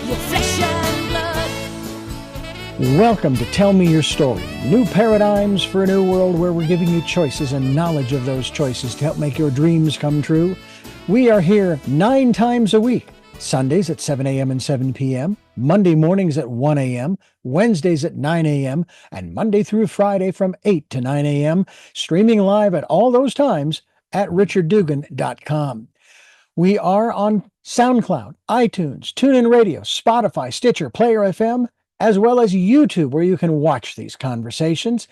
your flesh and blood. Welcome to Tell Me Your Story. New paradigms for a new world where we're giving you choices and knowledge of those choices to help make your dreams come true. We are here 9 times a week. Sundays at 7 a.m. and 7 p.m., Monday mornings at 1 a.m., Wednesdays at 9 a.m., and Monday through Friday from 8 to 9 a.m., streaming live at all those times at richarddugan.com. We are on SoundCloud, iTunes, TuneIn Radio, Spotify, Stitcher, Player FM, as well as YouTube, where you can watch these conversations.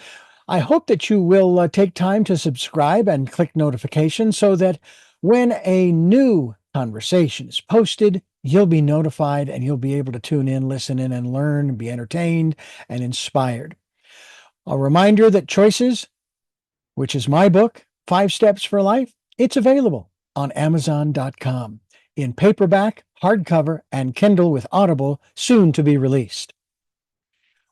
I hope that you will take time to subscribe and click notifications so that when a new conversation is posted, you'll be notified and you'll be able to tune in, listen in, and learn, and be entertained and inspired. A reminder that Choices, which is my book, 5 Steps for Life, it's available on Amazon.com in paperback, hardcover, and Kindle with Audible, soon to be released.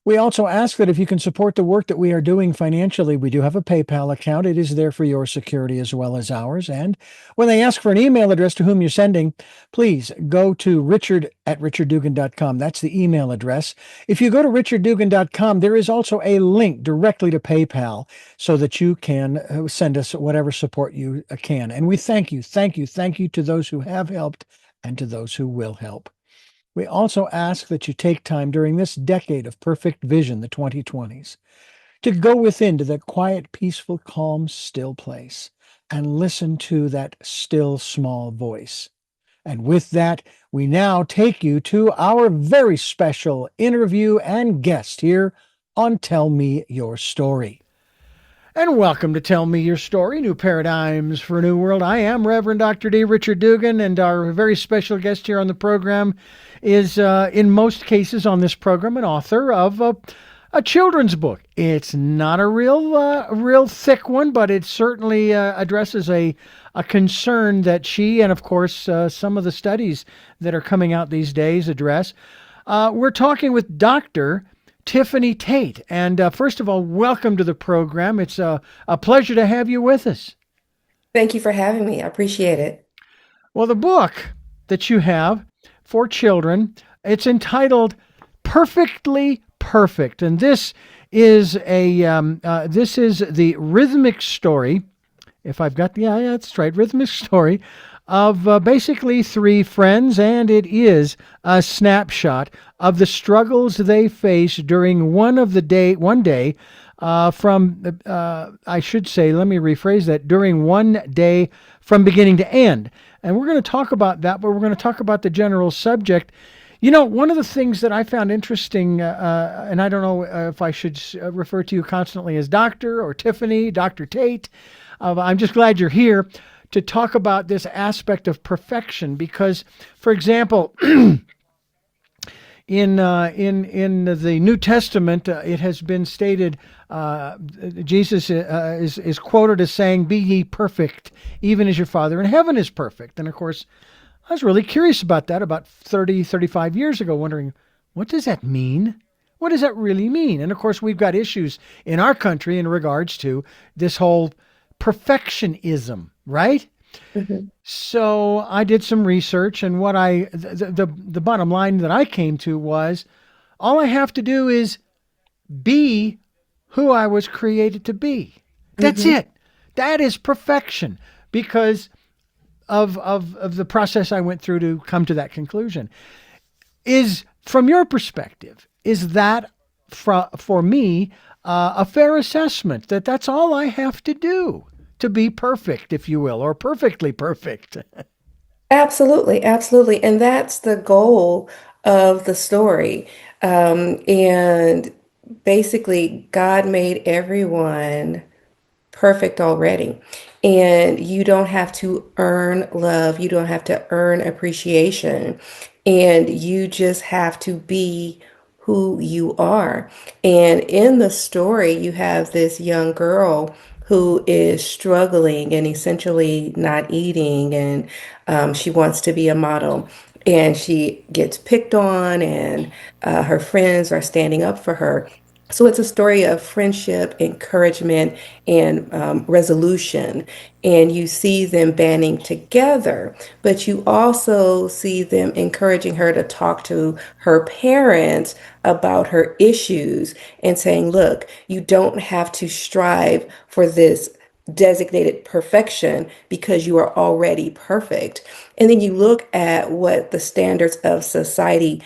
We also ask that if you can support the work that we are doing financially, we do have a PayPal account. It is there for your security as well as ours. And when they ask for an email address to whom you're sending, please go to richard@richarddugan.com. That's the email address. If you go to richarddugan.com, there is also a link directly to PayPal so that you can send us whatever support you can. And we thank you to those who have helped and to those who will help. We also ask that you take time during this decade of perfect vision, the 2020s, to go within to that quiet, peaceful, calm, still place and listen to that still, small voice. And with that, we now take you to our very special interview and guest here on Tell Me Your Story. And welcome to Tell Me Your Story, New Paradigms for a New World. I am Reverend Dr. D. Richard Dugan, and our very special guest here on the program is, in most cases on this program, an author of a children's book. It's not a real thick one, but it certainly addresses a concern that she and, of course, some of the studies that are coming out these days address. We're talking with Dr. Tiffany Tate. And first of all, welcome to the program. It's a pleasure to have you with us. Thank you for having me. I appreciate it. Well, the book that you have for children, it's entitled Perfectly Perfect. And this is the rhythmic story, if I've got, yeah, that's right, rhythmic story of basically 3 friends, and it is a snapshot of the struggles they face during one day I should say, let me rephrase that, during one day from beginning to end. And we're going to talk about that, but we're going to talk about the general subject. You know, one of the things that I found interesting, and I don't know if I should refer to you constantly as Doctor or Tiffany, Dr. Tate, I'm just glad you're here to talk about this aspect of perfection, because, for example, in the New Testament, it has been stated, Jesus is quoted as saying, "Be ye perfect, even as your Father in heaven is perfect." And of course, I was really curious about that about 35 years ago, wondering, what does that mean? What does that really mean? And of course, we've got issues in our country in regards to this whole perfectionism, right? Mm-hmm. So I did some research, and what the bottom line that I came to was, all I have to do is be who I was created to be. That's it. That is perfection, because of the process I went through to come to that conclusion. Is, from your perspective, is that for me a fair assessment that that's all I have to do to be perfect, if you will, or perfectly perfect? Absolutely, absolutely. And that's the goal of the story. And basically, God made everyone perfect already. And you don't have to earn love, you don't have to earn appreciation, and you just have to be who you are. And in the story, you have this young girl who is struggling and essentially not eating, and she wants to be a model. And she gets picked on, and her friends are standing up for her. So it's a story of friendship, encouragement, and resolution. And you see them banding together, but you also see them encouraging her to talk to her parents about her issues and saying, look, you don't have to strive for this designated perfection because you are already perfect. And then you look at what the standards of society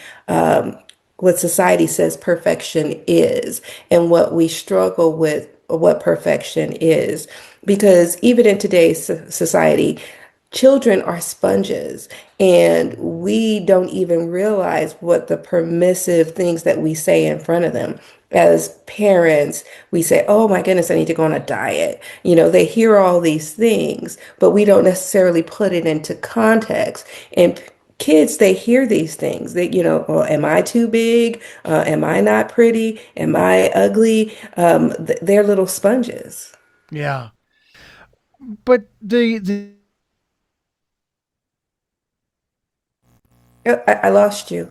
what society says perfection is and what we struggle with what perfection is. Because even in today's society, children are sponges and we don't even realize what the permissive things that we say in front of them. As parents, we say, oh my goodness, I need to go on a diet. You know, they hear all these things, but we don't necessarily put it into context. And kids, they hear these things. They, well, am I too big? Am I not pretty? Am I ugly? They're little sponges. Yeah. But the Oh, I lost you.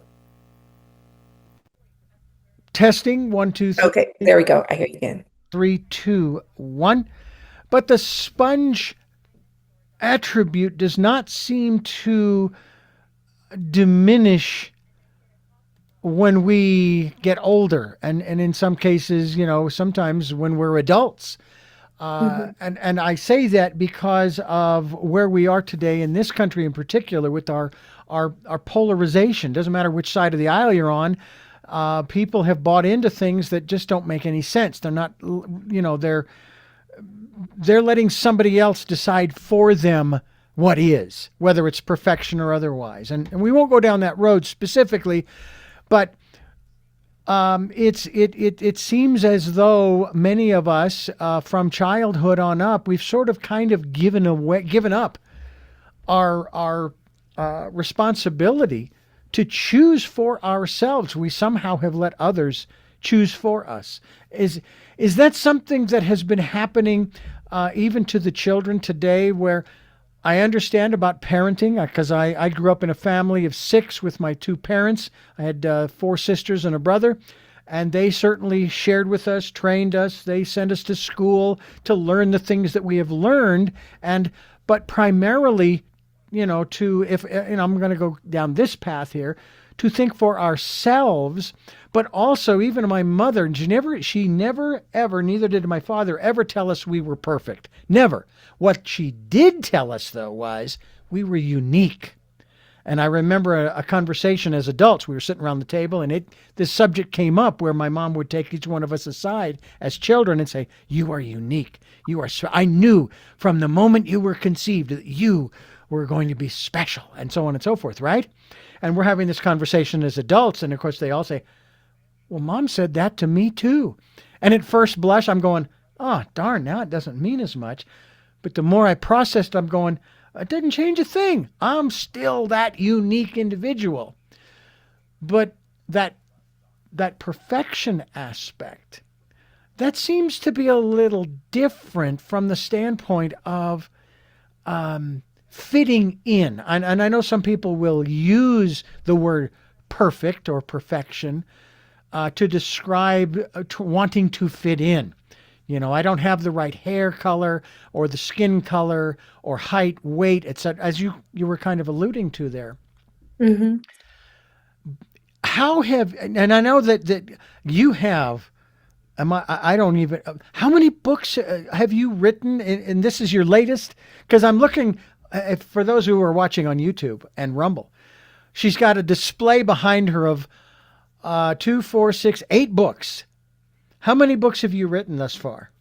testing, one, two, Okay, three, there we go. I hear you again. 3, 2, 1. But the sponge attribute does not seem to diminish when we get older, and in some cases, sometimes when we're adults. Hmm. And I say that because of where we are today in this country in particular with our polarization. Doesn't matter which side of the aisle you're on. People have bought into things that just don't make any sense. They're not, they're letting somebody else decide for them what is, whether it's perfection or otherwise. And we won't go down that road specifically, but it seems as though many of us from childhood on up, we've sort of kind of given up our responsibility to choose for ourselves. We somehow have let others choose for us. Is that something that has been happening even to the children today, where I understand about parenting because I grew up in a family of six with my two parents. I had four sisters and a brother, and they certainly shared with us, trained us. They sent us to school to learn the things that we have learned, but primarily, to if I'm going to go down this path here, to think for ourselves, but also even my mother, she never ever, neither did my father ever tell us we were perfect. Never. What she did tell us though was we were unique. And I remember a conversation as adults. We were sitting around the table, and this subject came up where my mom would take each one of us aside as children and say, "You are unique. You are. I knew from the moment you were conceived that you were going to be special," and so on and so forth. Right? And we're having this conversation as adults, and of course they all say, "Well, Mom said that to me too." And at first blush, I'm going, "Oh, darn! Now it doesn't mean as much." But the more I processed, I'm going, it didn't change a thing. I'm still that unique individual. But that perfection aspect, that seems to be a little different from the standpoint of fitting in. And I know some people will use the word perfect or perfection to describe wanting to fit in. I don't have the right hair color or the skin color or height, weight, etc., as you were kind of alluding to there. Hmm. And I know that you have, I don't even, how many books have you written? And this is your latest? Because I'm looking, for those who are watching on YouTube and Rumble, she's got a display behind her of 2, 4, 6, 8 books. How many books have you written thus far?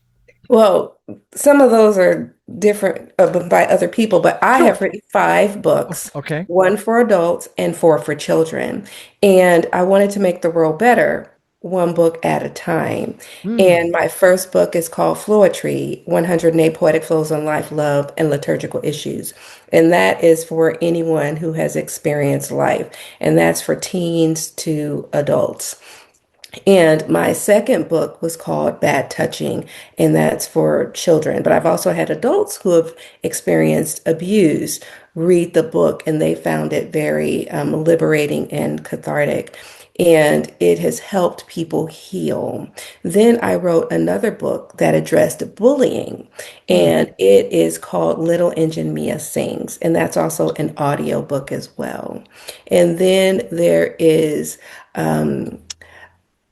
Well, some of those are different by other people, but I Sure. have written five books, Okay. one for adults and four for children. And I wanted to make the world better, one book at a time. Hmm. And my first book is called Floetry, 108 Poetic Flows on Life, Love, and Liturgical Issues. And that is for anyone who has experienced life. And that's for teens to adults. And my second book was called Bad Touching, and that's for children. But I've also had adults who have experienced abuse read the book, and they found it very liberating and cathartic. and it has helped people heal. Then I wrote another book that addressed bullying, Hmm. and it is called Little Engine Mia Sings, and that's also an audio book as well. And then there is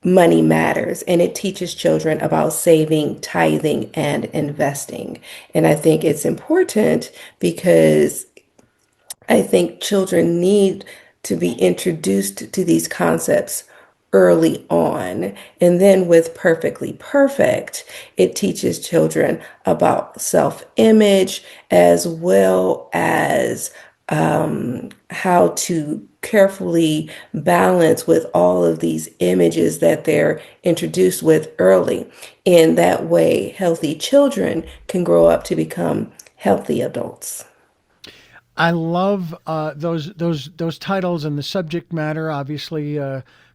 Money Matters, and it teaches children about saving, tithing, and investing. And I think it's important because I think children need to be introduced to these concepts early on. And then with Perfectly Perfect, it teaches children about self image as well as how to carefully balance with all of these images that they're introduced with early. In that way, healthy children can grow up to become healthy adults. I love those titles and the subject matter. Obviously,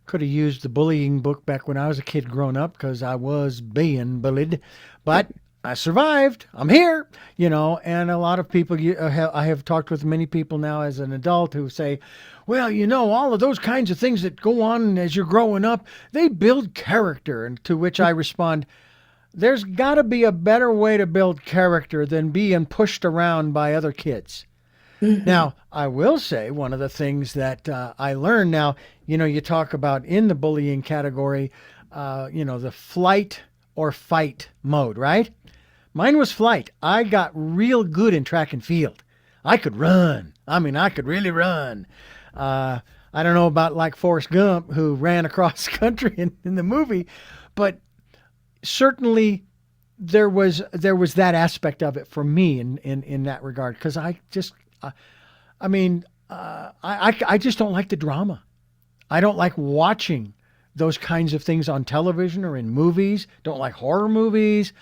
could have used the bullying book back when I was a kid growing up because I was being bullied, but I survived. I'm here, And a lot of people, I have talked with many people now as an adult who say, "Well, all of those kinds of things that go on as you're growing up, they build character." And to which I respond, "There's got to be a better way to build character than being pushed around by other kids." Mhm. Now, I will say one of the things that I learned now, you talk about in the bullying category, the flight or fight mode, right? Mine was flight. I got real good in track and field. I could run. I mean, I could really run. Uh, I don't know about like Forrest Gump, who ran across country in the movie, but certainly there was that aspect of it for me in that regard because I mean, I just don't like the drama. I don't like watching those kinds of things on television or in movies. Don't like horror movies.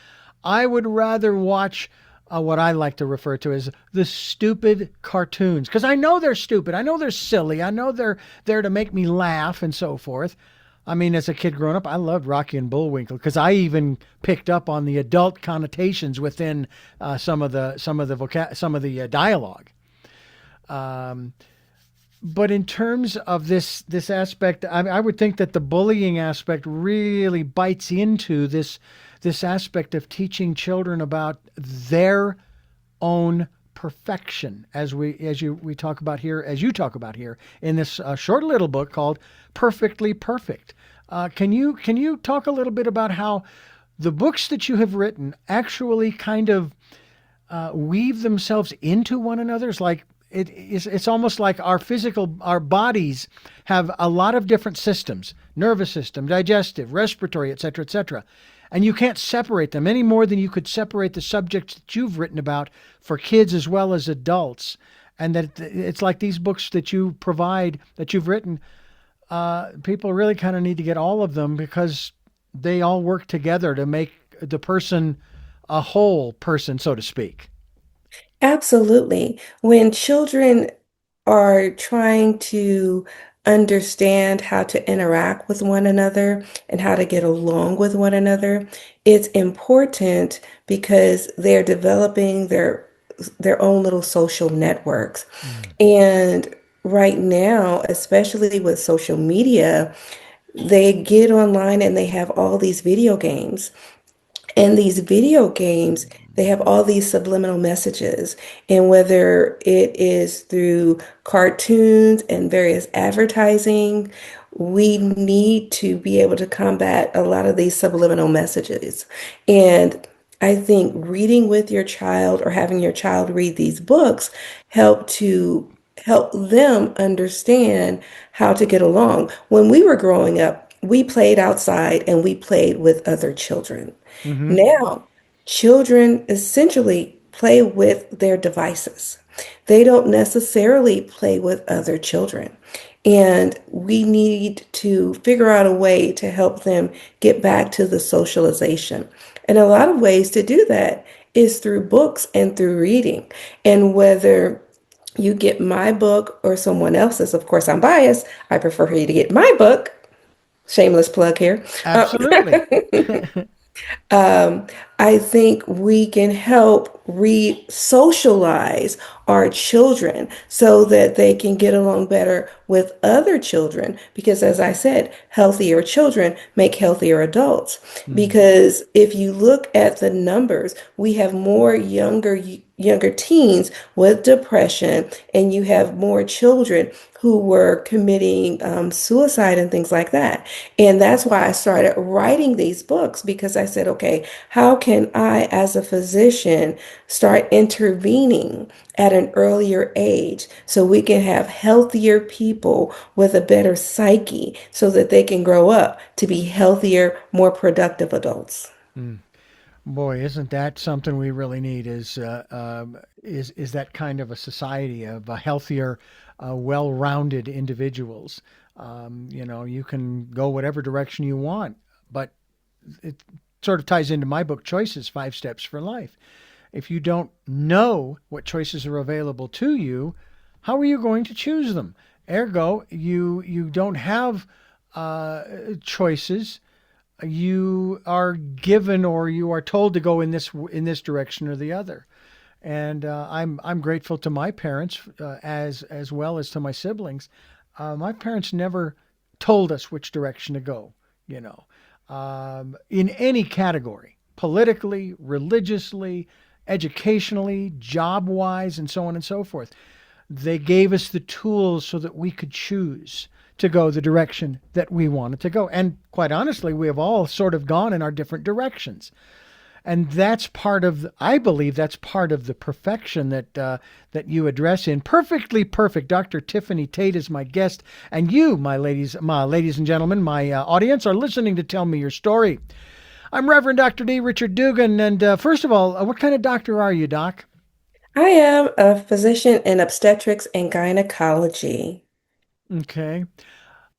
I would rather watch what I like to refer to as the stupid cartoons because I know they're stupid. I know they're silly. I know they're there to make me laugh and so forth. I mean, as a kid growing up, I loved Rocky and Bullwinkle because I even picked up on the adult connotations within some of the dialogue. Um, but in terms of this aspect, I would think that the bullying aspect really bites into this aspect of teaching children about their own perfection, as we talk about here, as you talk about here in this short little book called Perfectly Perfect. Can you talk a little bit about how the books that you have written actually kind of weave themselves into one another's like it's almost like our bodies have a lot of different systems: nervous system, digestive, respiratory, etc., and you can't separate them any more than you could separate the subjects that you've written about for kids as well as adults. And that it's like these books that you provide, that you've written, people really kind of need to get all of them because they all work together to make the person a whole person, so to speak. Absolutely. When children are trying to understand how to interact with one another and how to get along with one another, it's important because they're developing their own little social networks. Mm. And right now, especially with social media, they get online and they have all these video games. And these video games, they have all these subliminal messages. And whether it is through cartoons and various advertising, we need to be able to combat a lot of these subliminal messages. And I think reading with your child or having your child read these books help them understand how to get along. When we were growing up, we played outside and we played with other children. Mm-hmm. Now, children essentially play with their devices. They don't necessarily play with other children. And we need to figure out a way to help them get back to the socialization. And a lot of ways to do that is through books and through reading. And whether you get my book or someone else's, of course, I'm biased. I prefer for you to get my book. Shameless plug here. Uh, Absolutely. Um, I think we can help re-socialize our children so that they can get along better with other children. Because as I said, healthier children make healthier adults. Mm. Because if you look at the numbers, we have more younger teens with depression, and you have more children who were committing suicide and things like that. And that's why I started writing these books, because I said, okay, how can I, as a physician, start intervening at an earlier age so we can have healthier people with a better psyche so that they can grow up to be healthier, more productive adults? Mm. Boy, isn't that something we really need? Is that kind of a society of healthier, well-rounded individuals? You can go whatever direction you want, but it sort of ties into my book, Choices: 5 Steps for Life. If you don't know what choices are available to you, how are you going to choose them? Ergo, you don't have choices. You are given, or you are told to go in this direction or the other. And I'm grateful to my parents, as well as to my siblings. My parents never told us which direction to go. You know, in any category, politically, religiously, educationally, job wise, and so on and so forth. They gave us the tools so that we could choose to go the direction that we wanted to go. And quite honestly, we have all sort of gone in our different directions. And that's part of, I believe, that's part of the perfection that you address in Perfectly Perfect. Dr. Tiffany Tate is my guest, and you, my ladies and gentlemen, my audience, are listening to Tell Me Your Story. I'm Reverend Dr. D. Richard Dugan, and first of all, what kind of doctor are you, Doc? I am a physician in obstetrics and gynecology. Okay.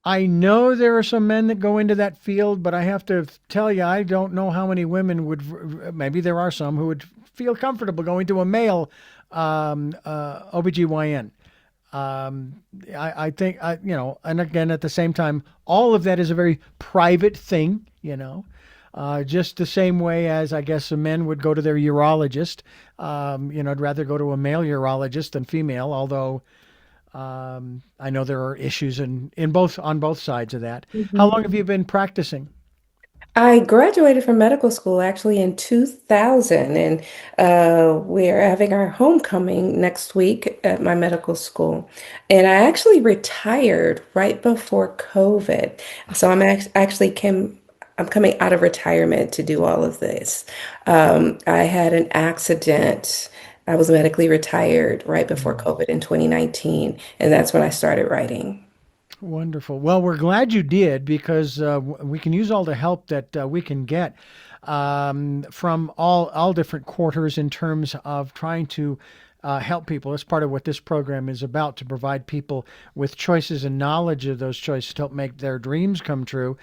I know there are some men that go into that field, but I have to tell you, I don't know how many women would, maybe there are some who would feel comfortable going to a male OBGYN. I think, and again, at the same time, all of that is a very private thing, just the same way as I guess the men would go to their urologist. I'd rather go to a male urologist than female, although I know there are issues in both on both sides of that. How long have you been practicing? I graduated from medical school actually in 2000, and we're having our homecoming next week at my medical school. And I actually retired right before COVID. So I'm coming out of retirement to do all of this. I had an accident. I was medically retired right before Mm. COVID in 2019, and that's when I started writing. Wonderful. Well, we're glad you did because we can use all the help that we can get from all different quarters in terms of trying to help people. That's part of what this program is about, to provide people with choices and knowledge of those choices to help make their dreams come true.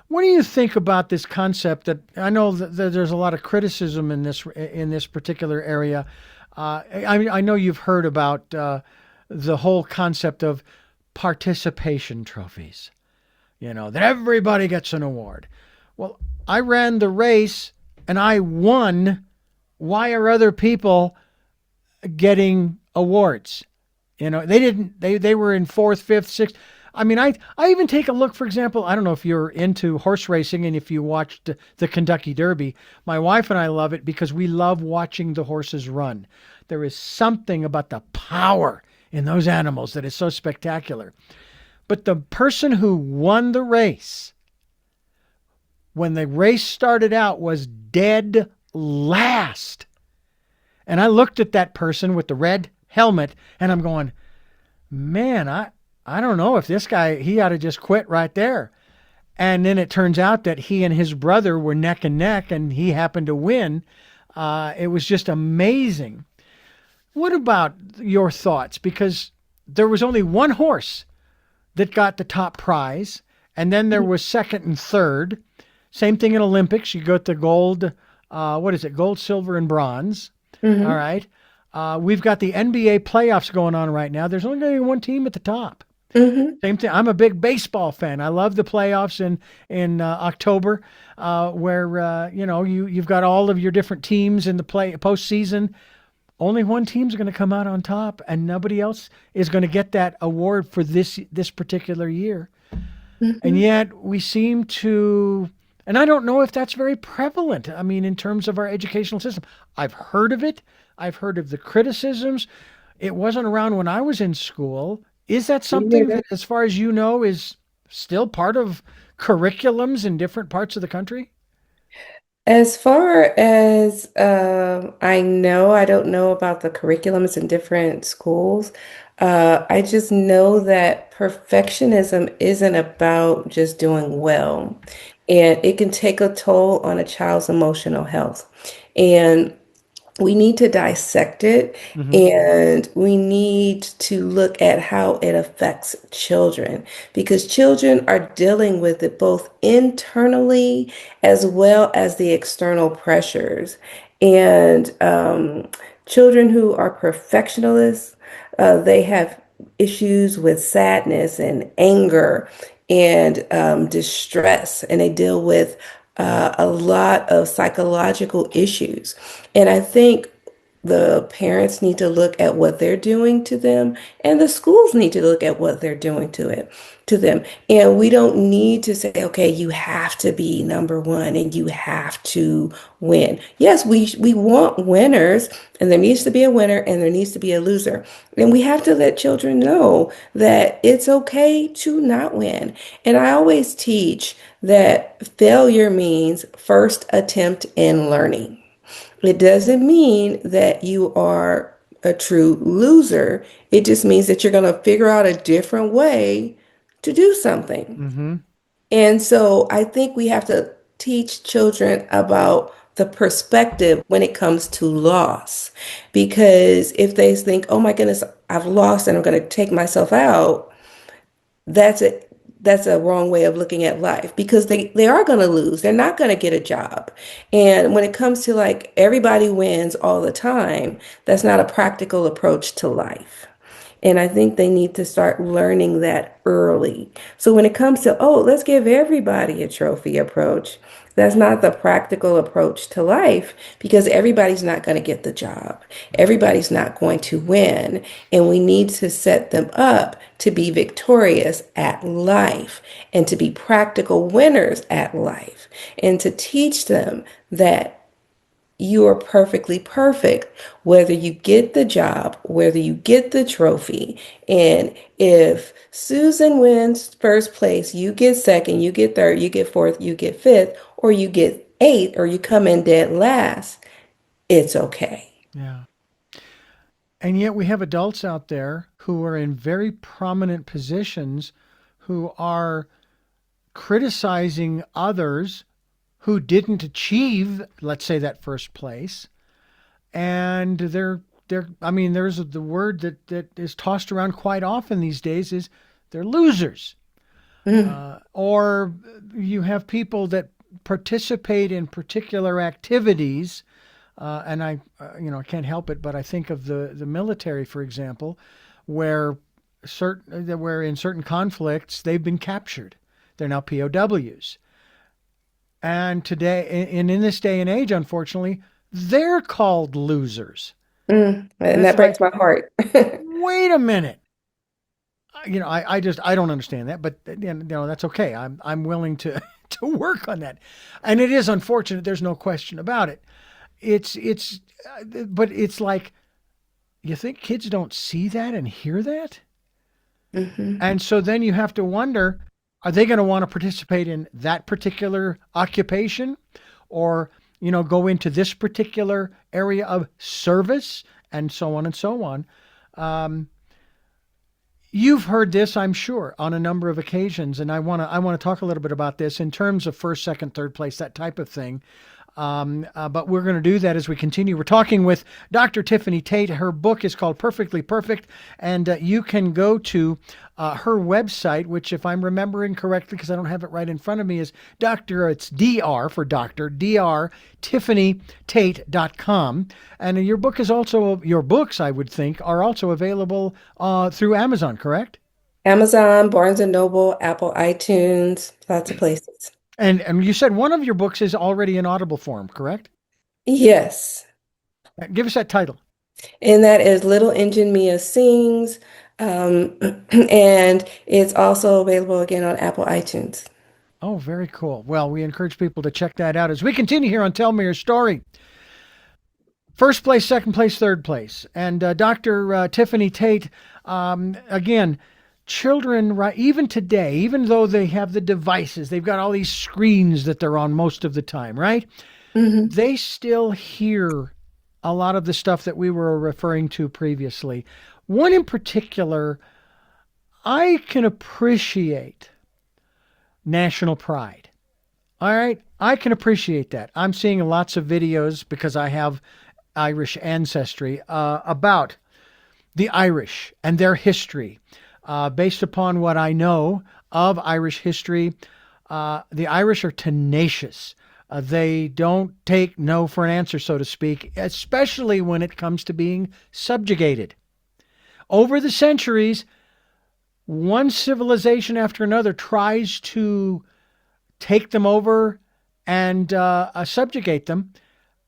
What do you think about this concept that I know that there's a lot of criticism in this particular area? I know you've heard about the whole concept of participation trophies, that everybody gets an award. Well, I ran the race and I won. Why are other people getting awards? They didn't, they were in fourth, fifth, sixth. I mean, I even take a look, for example, I don't know if you're into horse racing and if you watched the Kentucky Derby. My wife and I love it because we love watching the horses run. There is something about the power in those animals that is so spectacular. But the person who won the race, when the race started out, was dead last. And I looked at that person with the red helmet and I'm going, man, I don't know if this guy, he ought to just quit right there. And then it turns out that he and his brother were neck and neck and he happened to win. It was just amazing. What about your thoughts? Because there was only one horse that got the top prize, and then there was second and third. Same thing in Olympics. You got the gold, what is it? Gold, silver, and bronze. All Mhm. right. We've got the NBA playoffs going on right now. There's only going to be one team at the top. Hmm. Same thing. I'm a big baseball fan. I love the playoffs in October, where you've got all of your different teams in the postseason. Only one team's going to come out on top, and nobody else is going to get that award for this particular year. And Hmm. yet we seem to, and I don't know if that's very prevalent. I mean, in terms of our educational system, I've heard of it. I've heard of the criticisms. It wasn't around when I was in school. Is that something that, as far as you know, is still part of curriculums in different parts of the country? As far as I know, I don't know about the curriculums in different schools. I just know that perfectionism isn't about just doing well, and it can take a toll on a child's emotional health. And we need to dissect it, Hmm. and we need to look at how it affects children, because children are dealing with it both internally as well as the external pressures. And children who are perfectionists, they have issues with sadness and anger and distress, and they deal with a lot of psychological issues. And I think the parents need to look at what they're doing to them, and the schools need to look at what they're doing to them. And we don't need to say, okay, you have to be number one and you have to win. Yes, we want winners, and there needs to be a winner and there needs to be a loser. And we have to let children know that it's okay to not win. And I always teach that failure means first attempt in learning. It doesn't mean that you are a true loser. It just means that you're going to figure out a different way to do something. Hmm. And so I think we have to teach children about the perspective when it comes to loss. Because if they think, oh my goodness, I've lost and I'm going to take myself out, that's a that's a wrong way of looking at life, because they are going to lose. They're not going to get a job. And when it comes to like everybody wins all the time, that's not a practical approach to life. And I think they need to start learning that early. So when it comes to, oh, let's give everybody a trophy approach, that's not the practical approach to life, because everybody's not going to get the job. Everybody's not going to win. And we need to set them up to be victorious at life and to be practical winners at life, and to teach them that you are perfectly perfect, whether you get the job, whether you get the trophy. And if Susan wins first place, you get second, you get third, you get fourth, you get fifth, or you get eighth, or you come in dead last, it's okay. Yeah. And yet we have adults out there who are in very prominent positions who are criticizing others who didn't achieve, let's say, that first place. And I mean, there's the word that is tossed around quite often these days is they're losers. Mm, Or you have people that participate in particular activities, and I can't help it, but I think of the military, for example, where where in certain conflicts they've been captured. They're now POWs. And today, and in this day and age, unfortunately, they're called losers. And and it's that like, breaks my heart. wait a minute. I don't understand that, but that's okay. I'm willing to to work on that, and it is unfortunate. There's no question about it. It's, but it's like you think kids don't see that and hear that, Hmm. and so then you have to wonder: are they going to want to participate in that particular occupation, or go into this particular area of service, and so on and so on. Um, You've heard this, I'm sure, on a number of occasions, and I want to talk a little bit about this in terms of first, second, third place, that type of thing. But we're going to do that as we continue. We're talking with Dr. Tiffany Tate. Her book is called Perfectly Perfect, and you can go to her website, which, if I'm remembering correctly, because I don't have it right in front of me, is it's DR for Doctor, DR, TiffanyTate.com. And your books, I would think, are also available through Amazon, correct? Amazon, Barnes and Noble, Apple, iTunes, lots of places. And you said one of your books is already in Audible form, correct? Yes. Give us that title. And that is Little Engine Mia Sings. Um, and it's also available again on Apple iTunes. Oh, very cool. Well, we encourage people to check that out as we continue here on Tell Me Your Story. First place, second place, third place. And Dr. Tiffany Tate, again, children, right, even today, even though they have the devices, they've got all these screens that they're on most of the time, right? Hmm. They still hear a lot of the stuff that we were referring to previously. One in particular, I can appreciate national pride. All right. I can appreciate that. I'm seeing lots of videos because I have Irish ancestry about the Irish and their history. Based upon what I know of Irish history, the Irish are tenacious. They don't take no for an answer, so to speak, especially when it comes to being subjugated. Over the centuries, one civilization after another tries to take them over and subjugate them,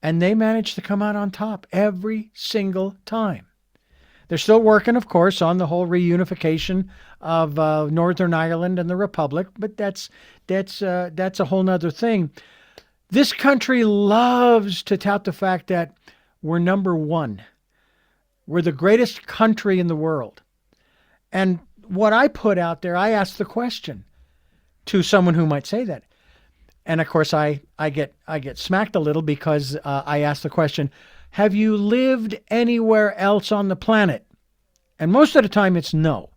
and they manage to come out on top every single time. They're still working, of course, on the whole reunification of Northern Ireland and the Republic, but that's a whole nother thing. This country loves to tout the fact that we're number one. We're the greatest country in the world. And what I put out there, I asked the question to someone who might say that. And of course, I get smacked a little because I asked the question, have you lived anywhere else on the planet? And most of the time it's no.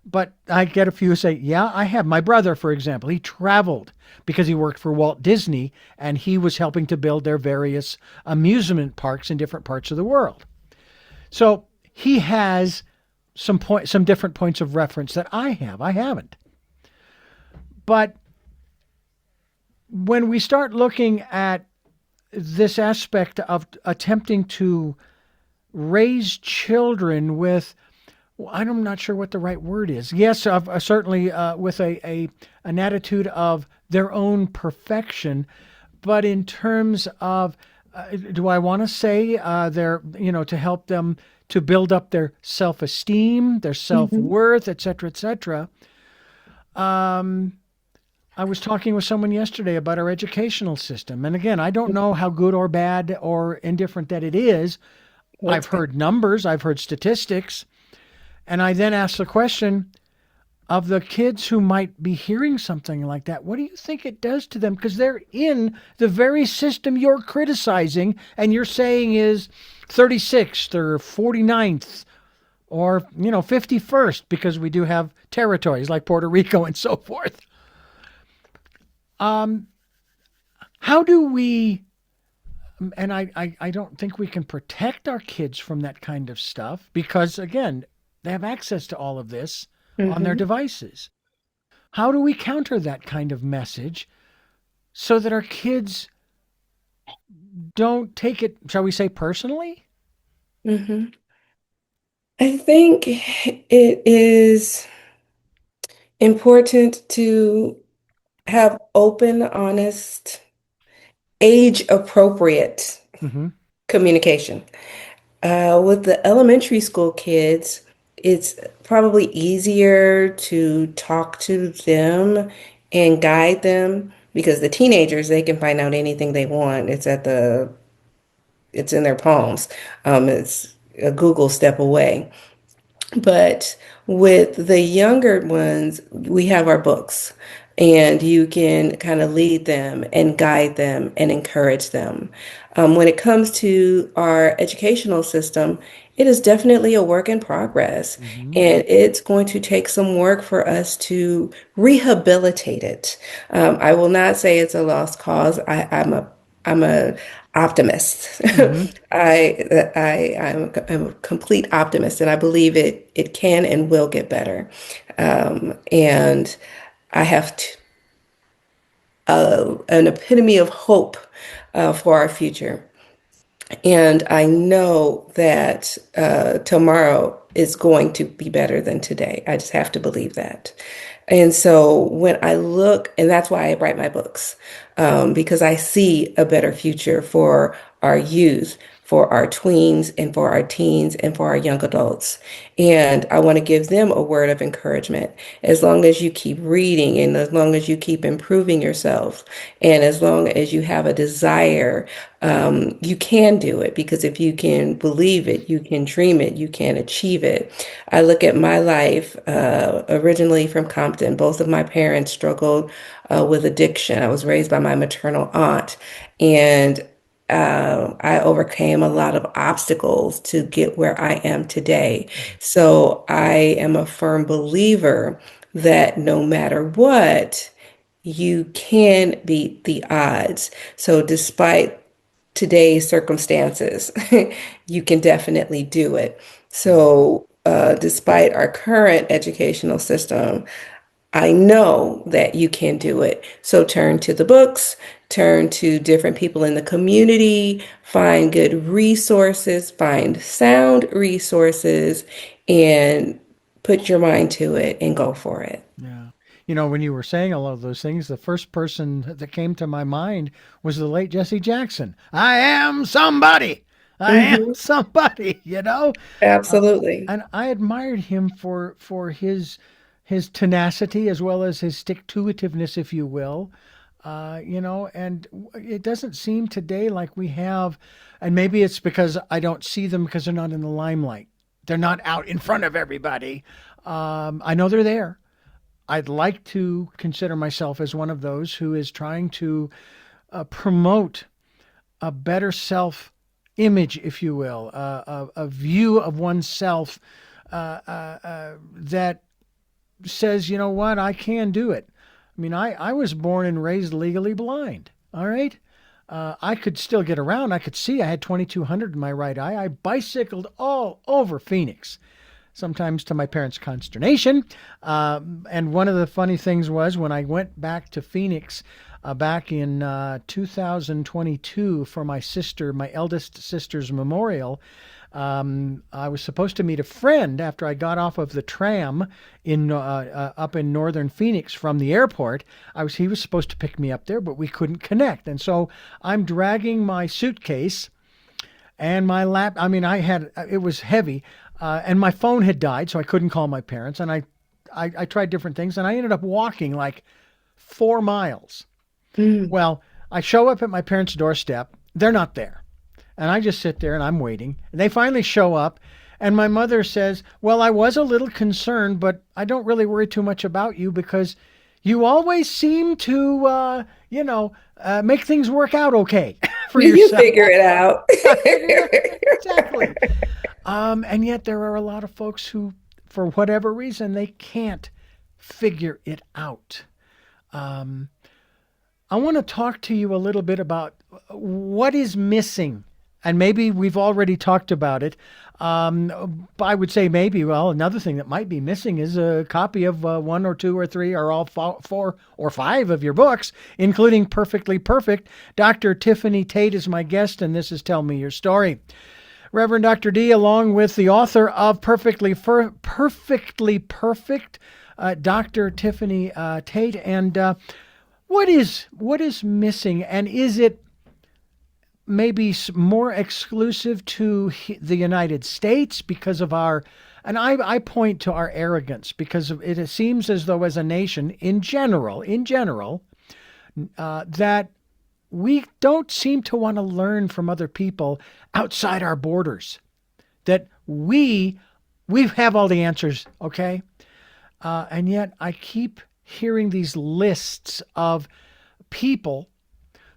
But I get a few who say, yeah, I have. My brother, for example, he traveled because he worked for Walt Disney and he was helping to build their various amusement parks in different parts of the world. So he has some different points of reference that I have. I haven't. But when we start looking at this aspect of attempting to raise children with, well, I'm not sure what the right word is. Yes, certainly with an attitude of their own perfection, but in terms of, do I want to say their, to help them to build up their self-esteem, their Hmm. self-worth, et cetera, et cetera. I was talking with someone yesterday about our educational system. And again, I don't know how good or bad or indifferent that it is. I've That's good. heard numbers, I've heard statistics. And I then asked the question of the kids who might be hearing something like that, what do you think it does to them? Because they're in the very system you're criticizing and you're saying is 36th or 49th or, 51st, because we do have territories like Puerto Rico and so forth. Um, how do we, and I don't think we can protect our kids from that kind of stuff because, again, they have access to all of this on their Hmm. devices. How do we counter that kind of message so that our kids don't take it, shall we say, personally? Hmm. I think it is important to have open, honest, age appropriate Hmm. communication. With the elementary school kids, it's probably easier to talk to them and guide them because the teenagers, they can find out anything they want. It's in their palms. It's a Google step away. But with the younger ones, we have our books, and you can kind of lead them and guide them and encourage them. When it comes to our educational system, it is definitely a work in progress, Hmm. and it's going to take some work for us to rehabilitate it. I will not say it's a lost cause. I'm a optimist. Hmm. I'm a complete optimist, and I believe it can and will get better. And I have an epitome of hope for our future. And I know that tomorrow is going to be better than today. I just have to believe that. And so when I look, and that's why I write my books, because I see a better future for our youth, for our tweens, and for our teens, and for our young adults. And I want to give them a word of encouragement. As long as you keep reading, and as long as you keep improving yourself, and as long as you have a desire, you can do it, because if you can believe it, you can dream it, you can achieve it. I look at my life, originally from Compton. Both of my parents struggled with addiction. I was raised by my maternal aunt, and I overcame a lot of obstacles to get where I am today. So I am a firm believer that no matter what, you can beat the odds. So despite today's circumstances, you can definitely do it. So, despite our current educational system, I know that you can do it. So, turn to the books, turn to different people in the community, find good resources, find sound resources, and put your mind to it and go for it. Yeah. When you were saying all of those things, the first person that came to my mind was the late Jesse Jackson. I am somebody. I am Hmm. somebody. Absolutely. And I admired him for his tenacity as well as his stick-to-itiveness, if you will. And it doesn't seem today like we have, and maybe it's because I don't see them because they're not in the limelight. They're not out in front of everybody. I know they're there. I'd like to consider myself as one of those who is trying to promote a better self image, if you will, a view of oneself that says, you know what, I can do it. I mean, I was born and raised legally blind. All right. I could still get around. I could see. I had 2200 in my right eye. I bicycled all over Phoenix, sometimes to my parents' consternation. And one of the funny things was when I went back to Phoenix back in 2022 for my eldest sister's memorial. I was supposed to meet a friend after I got off of the tram in up in northern Phoenix from the airport. He was supposed to pick me up there, but we couldn't connect. And so I'm dragging my suitcase and my lap. I mean, it was heavy, and my phone had died, so I couldn't call my parents. And I tried different things, and I ended up walking like 4 miles. Mm. Well, I show up at my parents' doorstep. They're not there. And I just sit there and I'm waiting. And they finally show up. And my mother says, well, I was a little concerned, but I don't really worry too much about you because you always seem to, make things work out okay for You yourself. figure it out. Exactly. And yet there are a lot of folks who, for whatever reason, they can't figure it out. I want to talk to you a little bit about what is missing. And maybe we've already talked about it. I would say maybe, well, another thing that might be missing is a copy of one or two or three or all four or five of your books, including Perfectly Perfect. Dr. Tiffany Tate is my guest, and this is Tell Me Your Story. Reverend Dr. D, along with the author of Perfectly Perfect, Dr. Tiffany Tate. And what is missing, and is it maybe more exclusive to the United States because of and I point to our arrogance, because it seems as though as a nation in general, that we don't seem to want to learn from other people outside our borders, that we have all the answers, okay? And yet I keep hearing these lists of people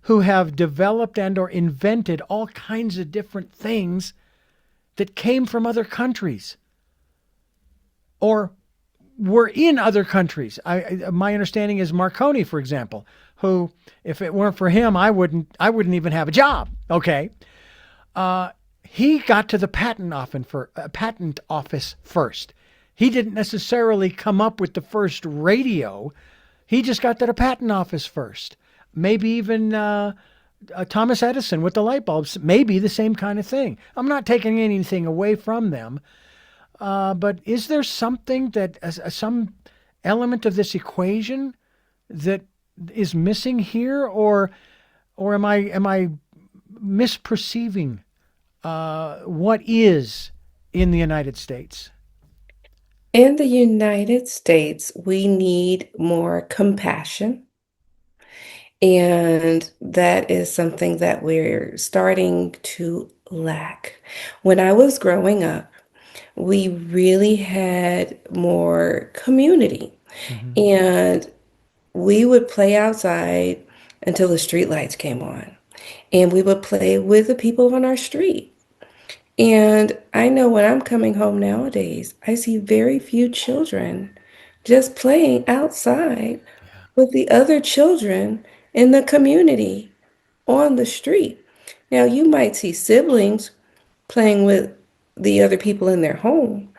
who have developed and or invented all kinds of different things that came from other countries or were in other countries. My understanding is Marconi, for example, who, if it weren't for him, I wouldn't even have a job. Okay. He got to the patent office first. He didn't necessarily come up with the first radio. He just got to the patent office first. Maybe even Thomas Edison with the light bulbs may be the same kind of thing. I'm not taking anything away from them, but is there something that some element of this equation that is missing here, or am I misperceiving what is in the United States? In the United States, we need more compassion. And that is something that we're starting to lack. When I was growing up, we really had more community. Hmm. And we would play outside until the street lights came on. And we would play with the people on our street. And I know when I'm coming home nowadays, I see very few children just playing outside Yeah. with the other children in the community on the street. Now, you might see siblings playing with the other people in their home,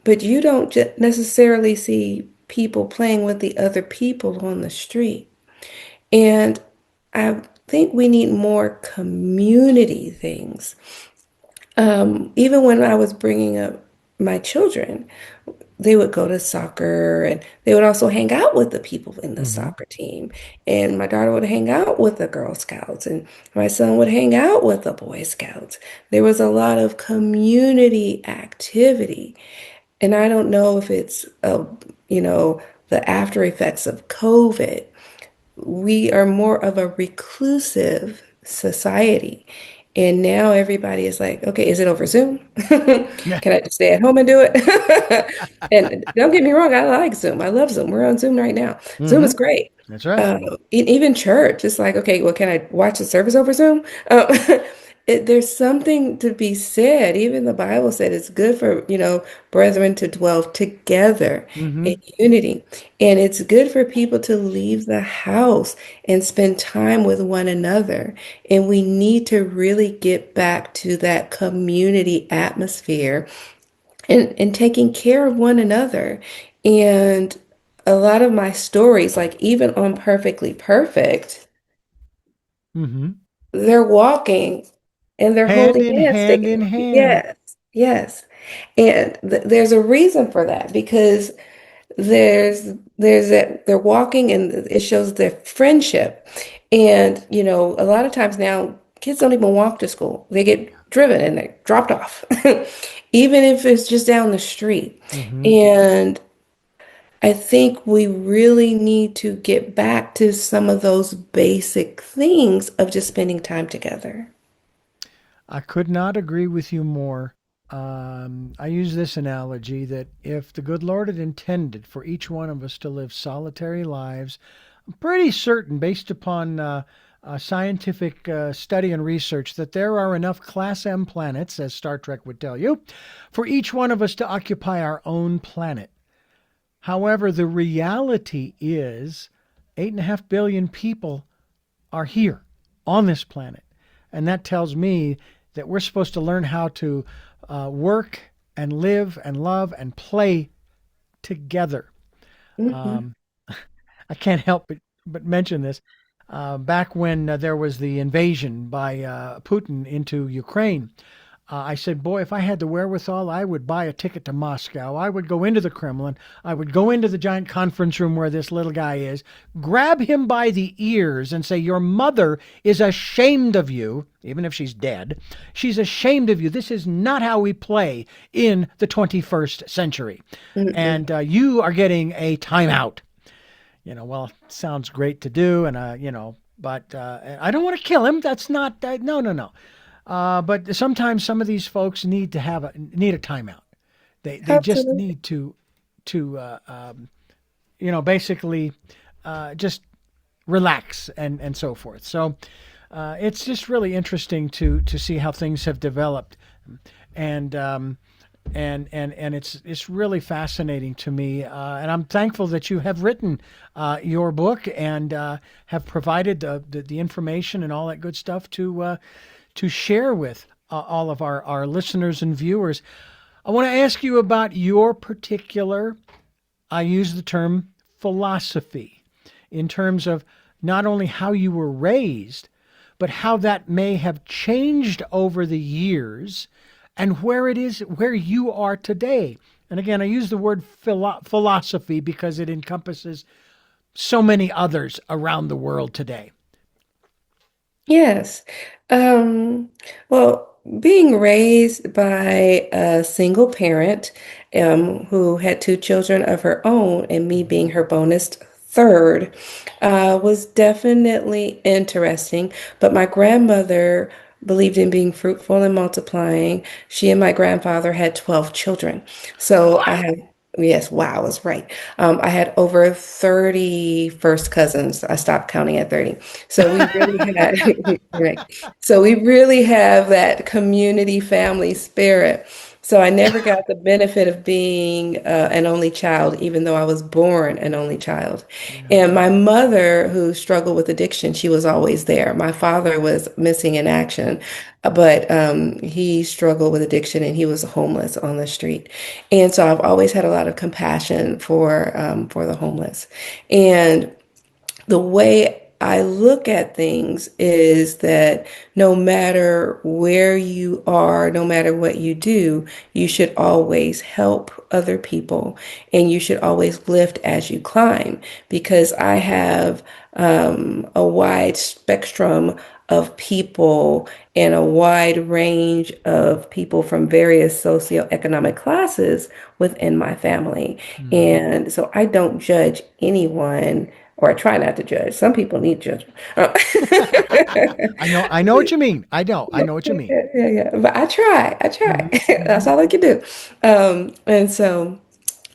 but you don't necessarily see people playing with the other people on the street. And I think we need more community things. Even when I was bringing up my children, they would go to soccer and they would also hang out with the people in the Hmm. soccer team. And my daughter would hang out with the Girl Scouts, and my son would hang out with the Boy Scouts. There was a lot of community activity. And I don't know if it's, the after effects of COVID. We are more of a reclusive society. And now everybody is like, okay, is it over Zoom? Yeah. Can I just stay at home and do it? And don't get me wrong, I like Zoom. I love Zoom. We're on Zoom right now. Zoom Hmm. is great. That's right. Even church, it's like, okay, well, can I watch the service over Zoom? There's something to be said. Even the Bible said it's good for, brethren to dwell together in Hmm. unity. And it's good for people to leave the house and spend time with one another. And we need to really get back to that community atmosphere and taking care of one another. And a lot of my stories, like even on Perfectly Perfect, Hmm. they're walking and they're Hand holding in hands hand in together. hand. Yes, yes. And there's a reason for that because there's that they're walking and it shows their friendship. And a lot of times now kids don't even walk to school. They get driven and they're dropped off. Even if it's just down the street. Hmm. And I think we really need to get back to some of those basic things of just spending time together. I could not agree with you more. I use this analogy that if the good Lord had intended for each one of us to live solitary lives, I'm pretty certain, based upon scientific study and research, that there are enough Class M planets, as Star Trek would tell you, for each one of us to occupy our own planet. However, the reality is 8.5 billion people are here on this planet. And that tells me that we're supposed to learn how to work and live and love and play together. Hmm. Um, I can't help but mention this. Back when there was the invasion by Putin into Ukraine, I said, boy, if I had the wherewithal, I would buy a ticket to Moscow. I would go into the Kremlin. I would go into the giant conference room where this little guy is, grab him by the ears and say, your mother is ashamed of you, even if she's dead. She's ashamed of you. This is not how we play in the 21st century. Hmm. And you are getting a timeout. Well, sounds great to do. And, but I don't want to kill him. That's not, no, no, no. But sometimes some of these folks need a timeout. They just Absolutely. need to basically just relax and so forth. So it's just really interesting to see how things have developed, and and it's really fascinating to me. And I'm thankful that you have written your book and have provided the information and all that good stuff to share with all of our listeners and viewers. I want to ask you about your particular, I use the term philosophy, in terms of not only how you were raised, but how that may have changed over the years and where it is, where you are today. And again, I use the word philosophy because it encompasses so many others around the world today. Yes. Um, well, being raised by a single parent who had two children of her own, and me being her bonus third, was definitely interesting. But my grandmother believed in being fruitful and multiplying. She and my grandfather had 12 children. So I Wow. have, yes, wow, I was right. I had over 30 first cousins. I stopped counting at 30. So we really had, right. So we really have that community family spirit. So I never got the benefit of being an only child, even though I was born an only child. Yeah. And my mother, who struggled with addiction, she was always there. My father was missing in action, but he struggled with addiction and he was homeless on the street. And so I've always had a lot of compassion for the homeless. And the way I look at things is that no matter where you are, no matter what you do, you should always help other people and you should always lift as you climb because I have a wide spectrum of people and a wide range of people from various socioeconomic classes within my family. Hmm. And so I don't judge anyone, or I try not to judge. Some people need judgment. I know what you mean. I know what you mean. Yeah. But I try. Hmm. That's Hmm. all I can do. And so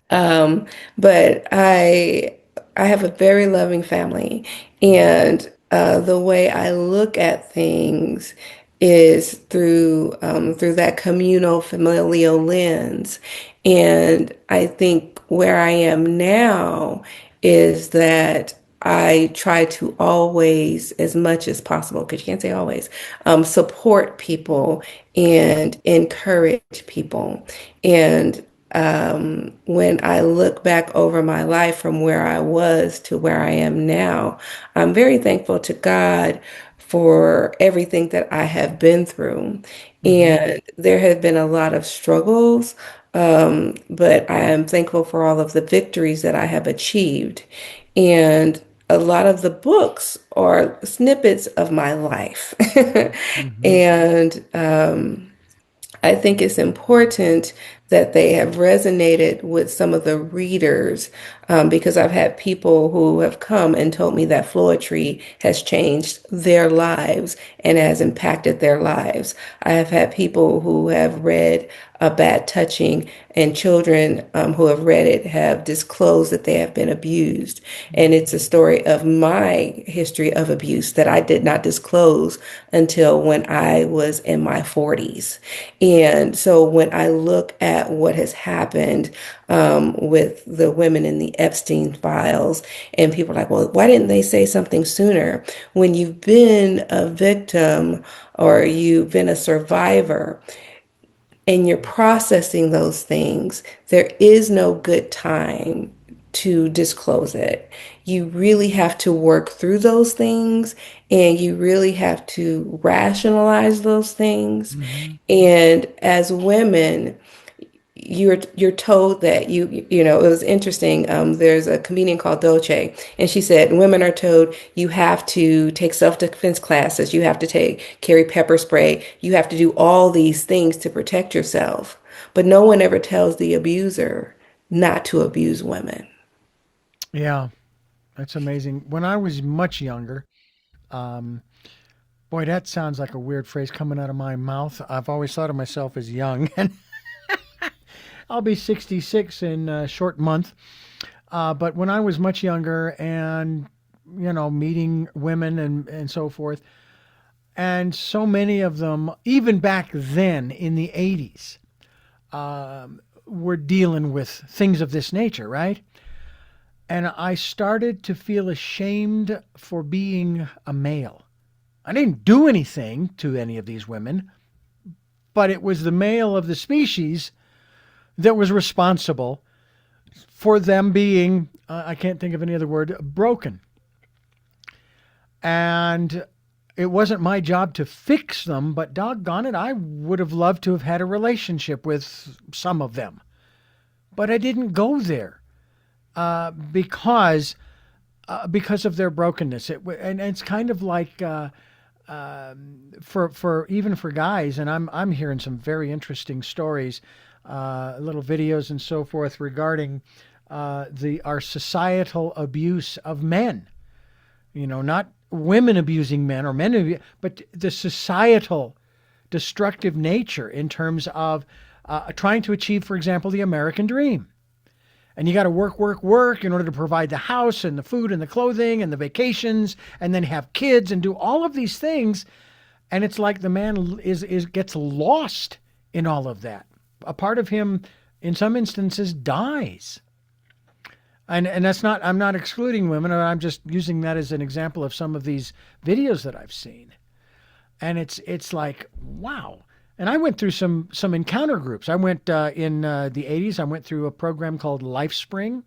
um, but I have a very loving family, and the way I look at things is through that communal familial lens. And I think where I am now is that I try to always, as much as possible, because you can't say always, support people and encourage people. And when I look back over my life from where I was to where I am now, I'm very thankful to God for everything that I have been through. Hmm. And there have been a lot of struggles, but I am thankful for all of the victories that I have achieved. And a lot of the books are snippets of my life. Hmm. And I think it's important that they have resonated with some of the readers because I've had people who have come and told me that Floetry has changed their lives and has impacted their lives. I have had people who have read A Bad Touching, and children who have read it have disclosed that they have been abused. And it's a story of my history of abuse that I did not disclose until when I was in my 40s. And so when I look at what has happened with the women in the Epstein files, and people are like, well, why didn't they say something sooner? When you've been a victim or you've been a survivor, and you're processing those things, there is no good time to disclose it. You really have to work through those things and you really have to rationalize those things. Hmm. And as women, you're told that it was interesting. There's a comedian called Dolce, and she said women are told you have to take self-defense classes, you have to take carry pepper spray, you have to do all these things to protect yourself, but no one ever tells the abuser not to abuse women. Yeah, that's amazing. When I was much younger, boy, that sounds like a weird phrase coming out of my mouth. I've always thought of myself as young, and I'll be 66 in a short month. But when I was much younger and, meeting women and so forth, and so many of them, even back then in the 80s, were dealing with things of this nature, right? And I started to feel ashamed for being a male. I didn't do anything to any of these women, but it was the male of the species that was responsible for them being, I can't think of any other word, broken. And it wasn't my job to fix them, but doggone it, I would have loved to have had a relationship with some of them. But I didn't go there because of their brokenness. And it's kind of like for even for guys, and I'm hearing some very interesting stories, little videos and so forth regarding our societal abuse of men. Not women abusing men or men, but the societal destructive nature in terms of trying to achieve, for example, the American dream. And you got to work, work, work in order to provide the house and the food and the clothing and the vacations, and then have kids and do all of these things. And it's like the man gets lost in all of that. A part of him, in some instances, dies. And I'm not excluding women. I'm just using that as an example of some of these videos that I've seen. And it's like, wow. And I went through some encounter groups. I went in the 80s. I went through a program called LifeSpring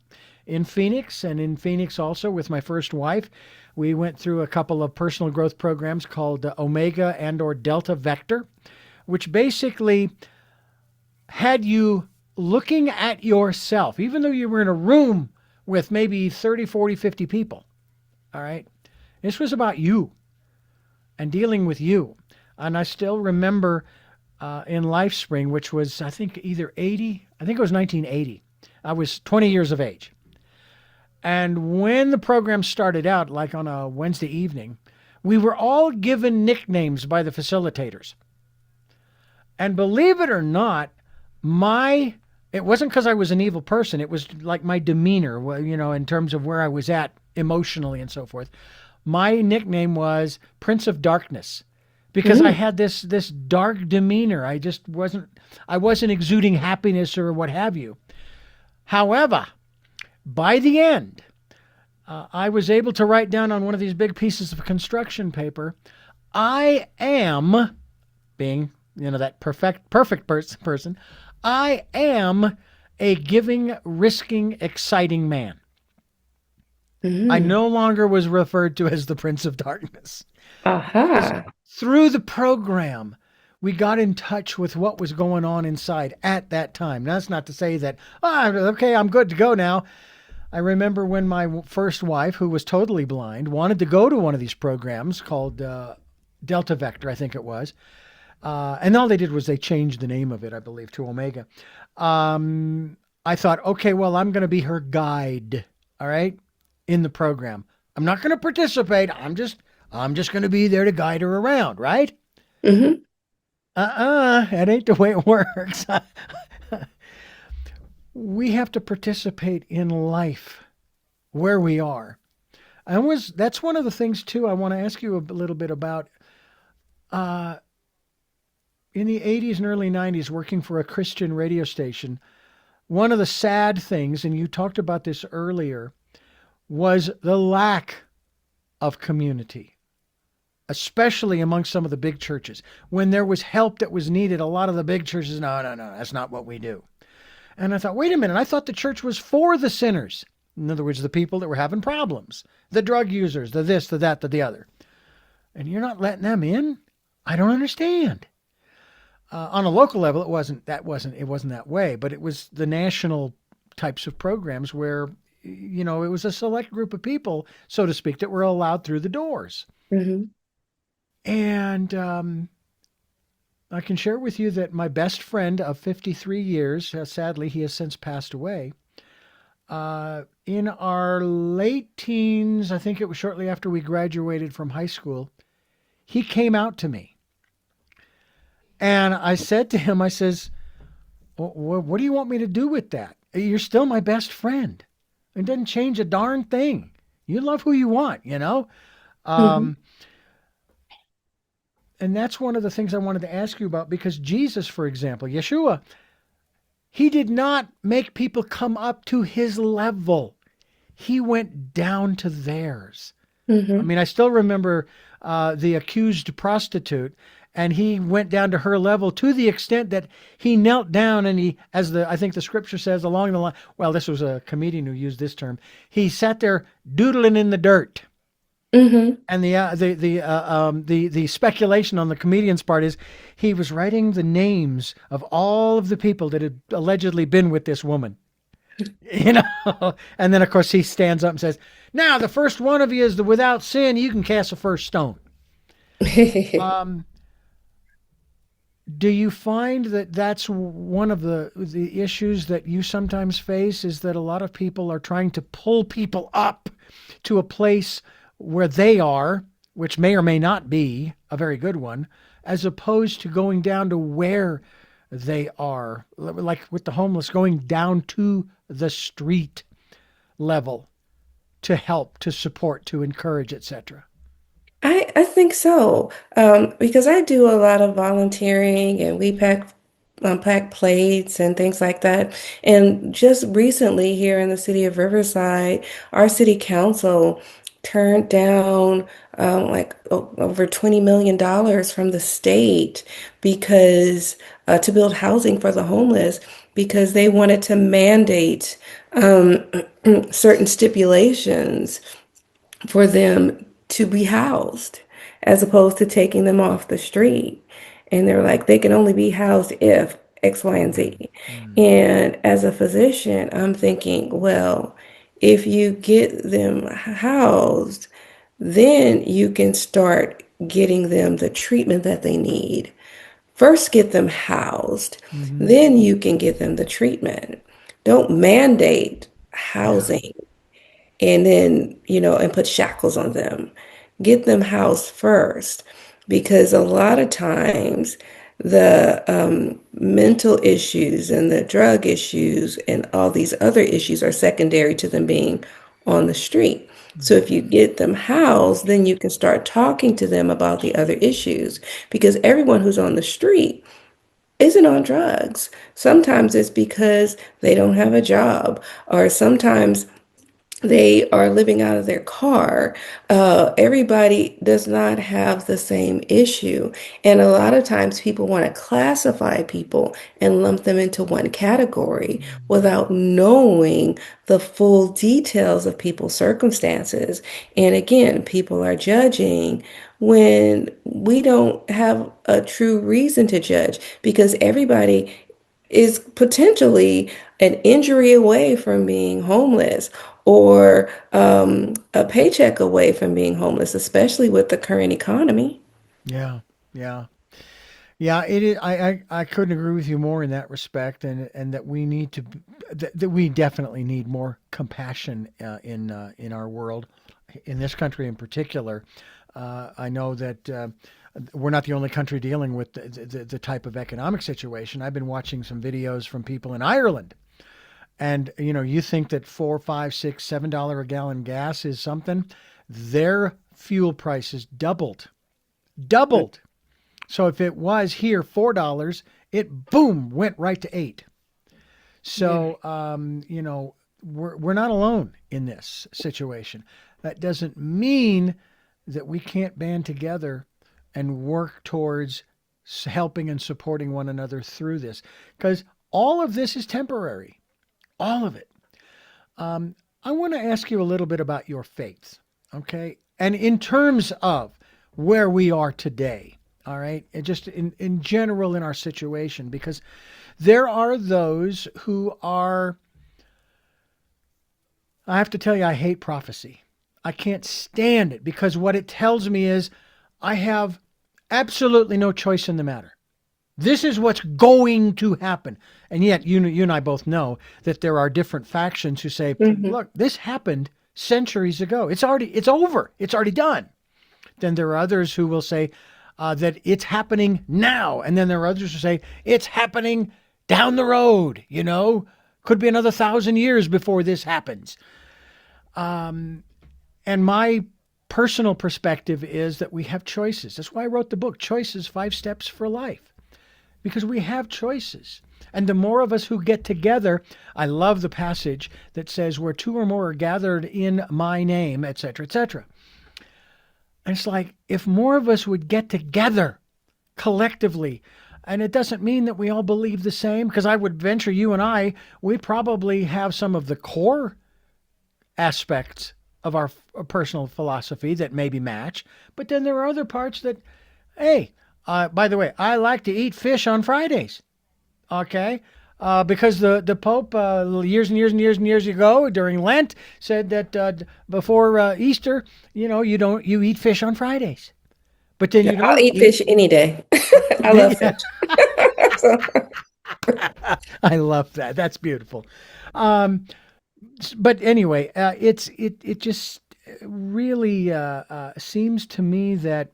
in Phoenix, and in Phoenix also with my first wife. We went through a couple of personal growth programs called Omega and/or Delta Vector, which basically had you looking at yourself, even though you were in a room with maybe 30, 40, 50 people. All right. This was about you and dealing with you. And I still remember in LifeSpring, which was, I think, I think it was 1980. I was 20 years of age. And when the program started out, like on a Wednesday evening, we were all given nicknames by the facilitators. And believe it or not, it wasn't because I was an evil person. It was like my demeanor, in terms of where I was at emotionally and so forth. My nickname was Prince of Darkness because I had this dark demeanor. I wasn't exuding happiness or what have you. However, by the end, I was able to write down on one of these big pieces of construction paper, I am, being, that perfect person, I am a giving, risking, exciting man. I no longer was referred to as the Prince of Darkness. Aha. Through the program, we got in touch with what was going on inside at that time. Now, that's not to say that, okay, I'm good to go now. I remember when my first wife, who was totally blind, wanted to go to one of these programs called Delta Vector, I think it was. And all they did was they changed the name of it, I believe, to Omega. I thought, okay, well, I'm going to be her guide, all right, in the program. I'm not going to participate. I'm just going to be there to guide her around, right? Mm-hmm. That ain't the way it works. We have to participate in life where we are. That's one of the things, too, I want to ask you a little bit about. In the 80s and early 90s, working for a Christian radio station, one of the sad things, and you talked about this earlier, was the lack of community, especially among some of the big churches. When there was help that was needed, a lot of the big churches, no, that's not what we do. And I thought, wait a minute, I thought the church was for the sinners. In other words, the people that were having problems, the drug users, the this, the that, the other. And you're not letting them in? I don't understand. On a local level, it wasn't that way, but it was the national types of programs where, it was a select group of people, so to speak, that were allowed through the doors. Mm-hmm. And I can share with you that my best friend of 53 years, sadly, he has since passed away. In our late teens, I think it was shortly after we graduated from high school, he came out to me. And I said to him, I says, what do you want me to do with that? You're still my best friend. It doesn't change a darn thing. You love who you want, Mm-hmm. And that's one of the things I wanted to ask you about, because Jesus, for example, Yeshua, he did not make people come up to his level. He went down to theirs. Mm-hmm. I mean, I still remember the accused prostitute, and he went down to her level to the extent that he knelt down and he, I think the scripture says along the line, well, this was a comedian who used this term, he sat there doodling in the dirt. Hmm. And the speculation on the comedian's part is he was writing the names of all of the people that had allegedly been with this woman, you know. And then of course he stands up and says, "Now the first one of you is the without sin. You can cast the first stone." Um, do you find that that's one of the issues that you sometimes face, is that a lot of people are trying to pull people up to a place where they are, which may or may not be a very good one, as opposed to going down to where they are, like with the homeless, going down to the street level to help, to support, to encourage, etc. I think so, because I do a lot of volunteering and we pack plates and things like that. And just recently here in the city of Riverside, our city council turned down over $20 million from the state because to build housing for the homeless because they wanted to mandate um, certain stipulations for them to be housed as opposed to taking them off the street. And they're like, they can only be housed if X, Y, and Z. Mm. And as a physician, I'm thinking, well, if you get them housed, then you can start getting them the treatment that they need. First, get them housed, Mm-hmm. then you can get them the treatment. Don't mandate Yeah. housing and then, and put shackles on them. Get them housed first because a lot of times the mental issues and the drug issues and all these other issues are secondary to them being on the street. So if you get them housed, then you can start talking to them about the other issues because everyone who's on the street isn't on drugs. Sometimes it's because they don't have a job, or sometimes they are living out of their car. Everybody does not have the same issue. And a lot of times people want to classify people and lump them into one category without knowing the full details of people's circumstances. And again, people are judging when we don't have a true reason to judge because everybody is potentially an injury away from being homeless or a paycheck away from being homeless, especially with the current economy. Yeah. Yeah. Yeah, it is. I couldn't agree with you more in that respect, and that we need to, that we definitely need more compassion in our world, in this country in particular. I know that we're not the only country dealing with the type of economic situation. I've been watching some videos from people in Ireland, and you think that $4, $5, $6, $7 a gallon gas is something. Their fuel prices doubled. So if it was here $4, it boom went right to 8. Yeah. So we're not alone in this situation. That doesn't mean that we can't band together and work towards helping and supporting one another through this, because all of this is temporary, all of it. I want to ask you a little bit about your faith, okay? And in terms of where we are today, all right? And just in general in our situation, because there are those who are, I have to tell you, I hate prophecy. I can't stand it because what it tells me is I have absolutely no choice in the matter. This is what's going to happen. And yet, you and I both know that there are different factions who say, Hmm. look, this happened centuries ago. It's over. It's already done. Then there are others who will say that it's happening now. And then there are others who say it's happening down the road, could be another 1,000 years before this happens. And my personal perspective is that we have choices. That's why I wrote the book, Choices, 5 Steps for Life, because we have choices. And the more of us who get together, I love the passage that says, where two or more are gathered in my name, etc., etc. And it's like, if more of us would get together collectively, and it doesn't mean that we all believe the same, because I would venture we probably have some of the core aspects of our personal philosophy that maybe match, but then there are other parts that, hey, by the way, I like to eat fish on Fridays. Okay. Because the Pope years and years and years and years ago during Lent said that before Easter, you eat fish on Fridays, but then Yeah, you I'll don't eat eat. fish any day. I love fish. So, I love that. That's beautiful. Um, but anyway, it just really seems to me that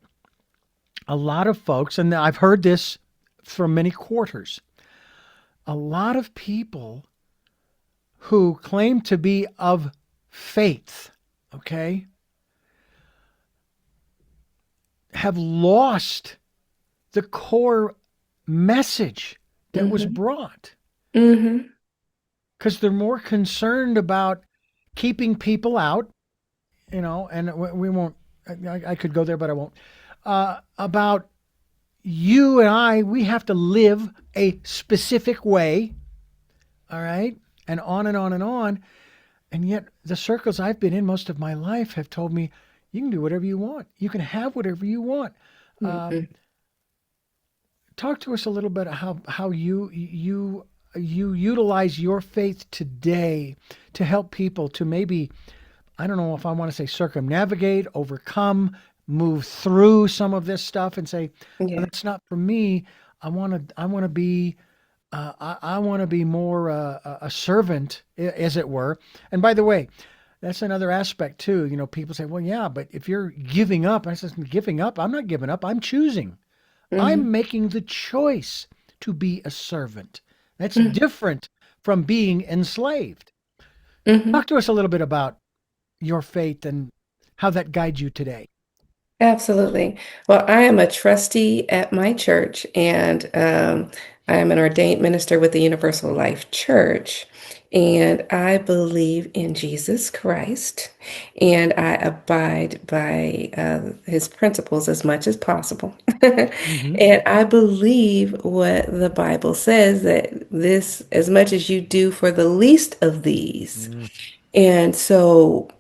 a lot of folks, and I've heard this from many quarters, a lot of people who claim to be of faith, okay, have lost the core message that was hmm brought hmm because they're more concerned about keeping people out, and we won't, I could go there, but I won't, about you and we have to live a specific way, all right, and on and on and on. And yet, the circles I've been in most of my life have told me you can do whatever you want. You can have whatever you want. Um, hmm Talk to us a little bit how you utilize your faith today to help people to maybe, I don't know if I want to say circumnavigate, overcome, move through some of this stuff and say, "Oh, Yeah. that's not for me. I want to be I want to be more a servant, as it were." And by the way, that's another aspect too. People say, "Well, yeah, but if you're giving up," I says, "Giving up? I'm not giving up. I'm choosing. I'm hmm making the choice to be a servant." That's hmm different from being enslaved. hmm Talk to us a little bit about your faith and how that guides you today. Absolutely. Well, I am a trustee at my church, and I am an ordained minister with the Universal Life Church. And I believe in Jesus Christ, and I abide by his principles as much as possible. Hmm. And I believe what the Bible says that this, as much as you do for the least of these. Mm. And so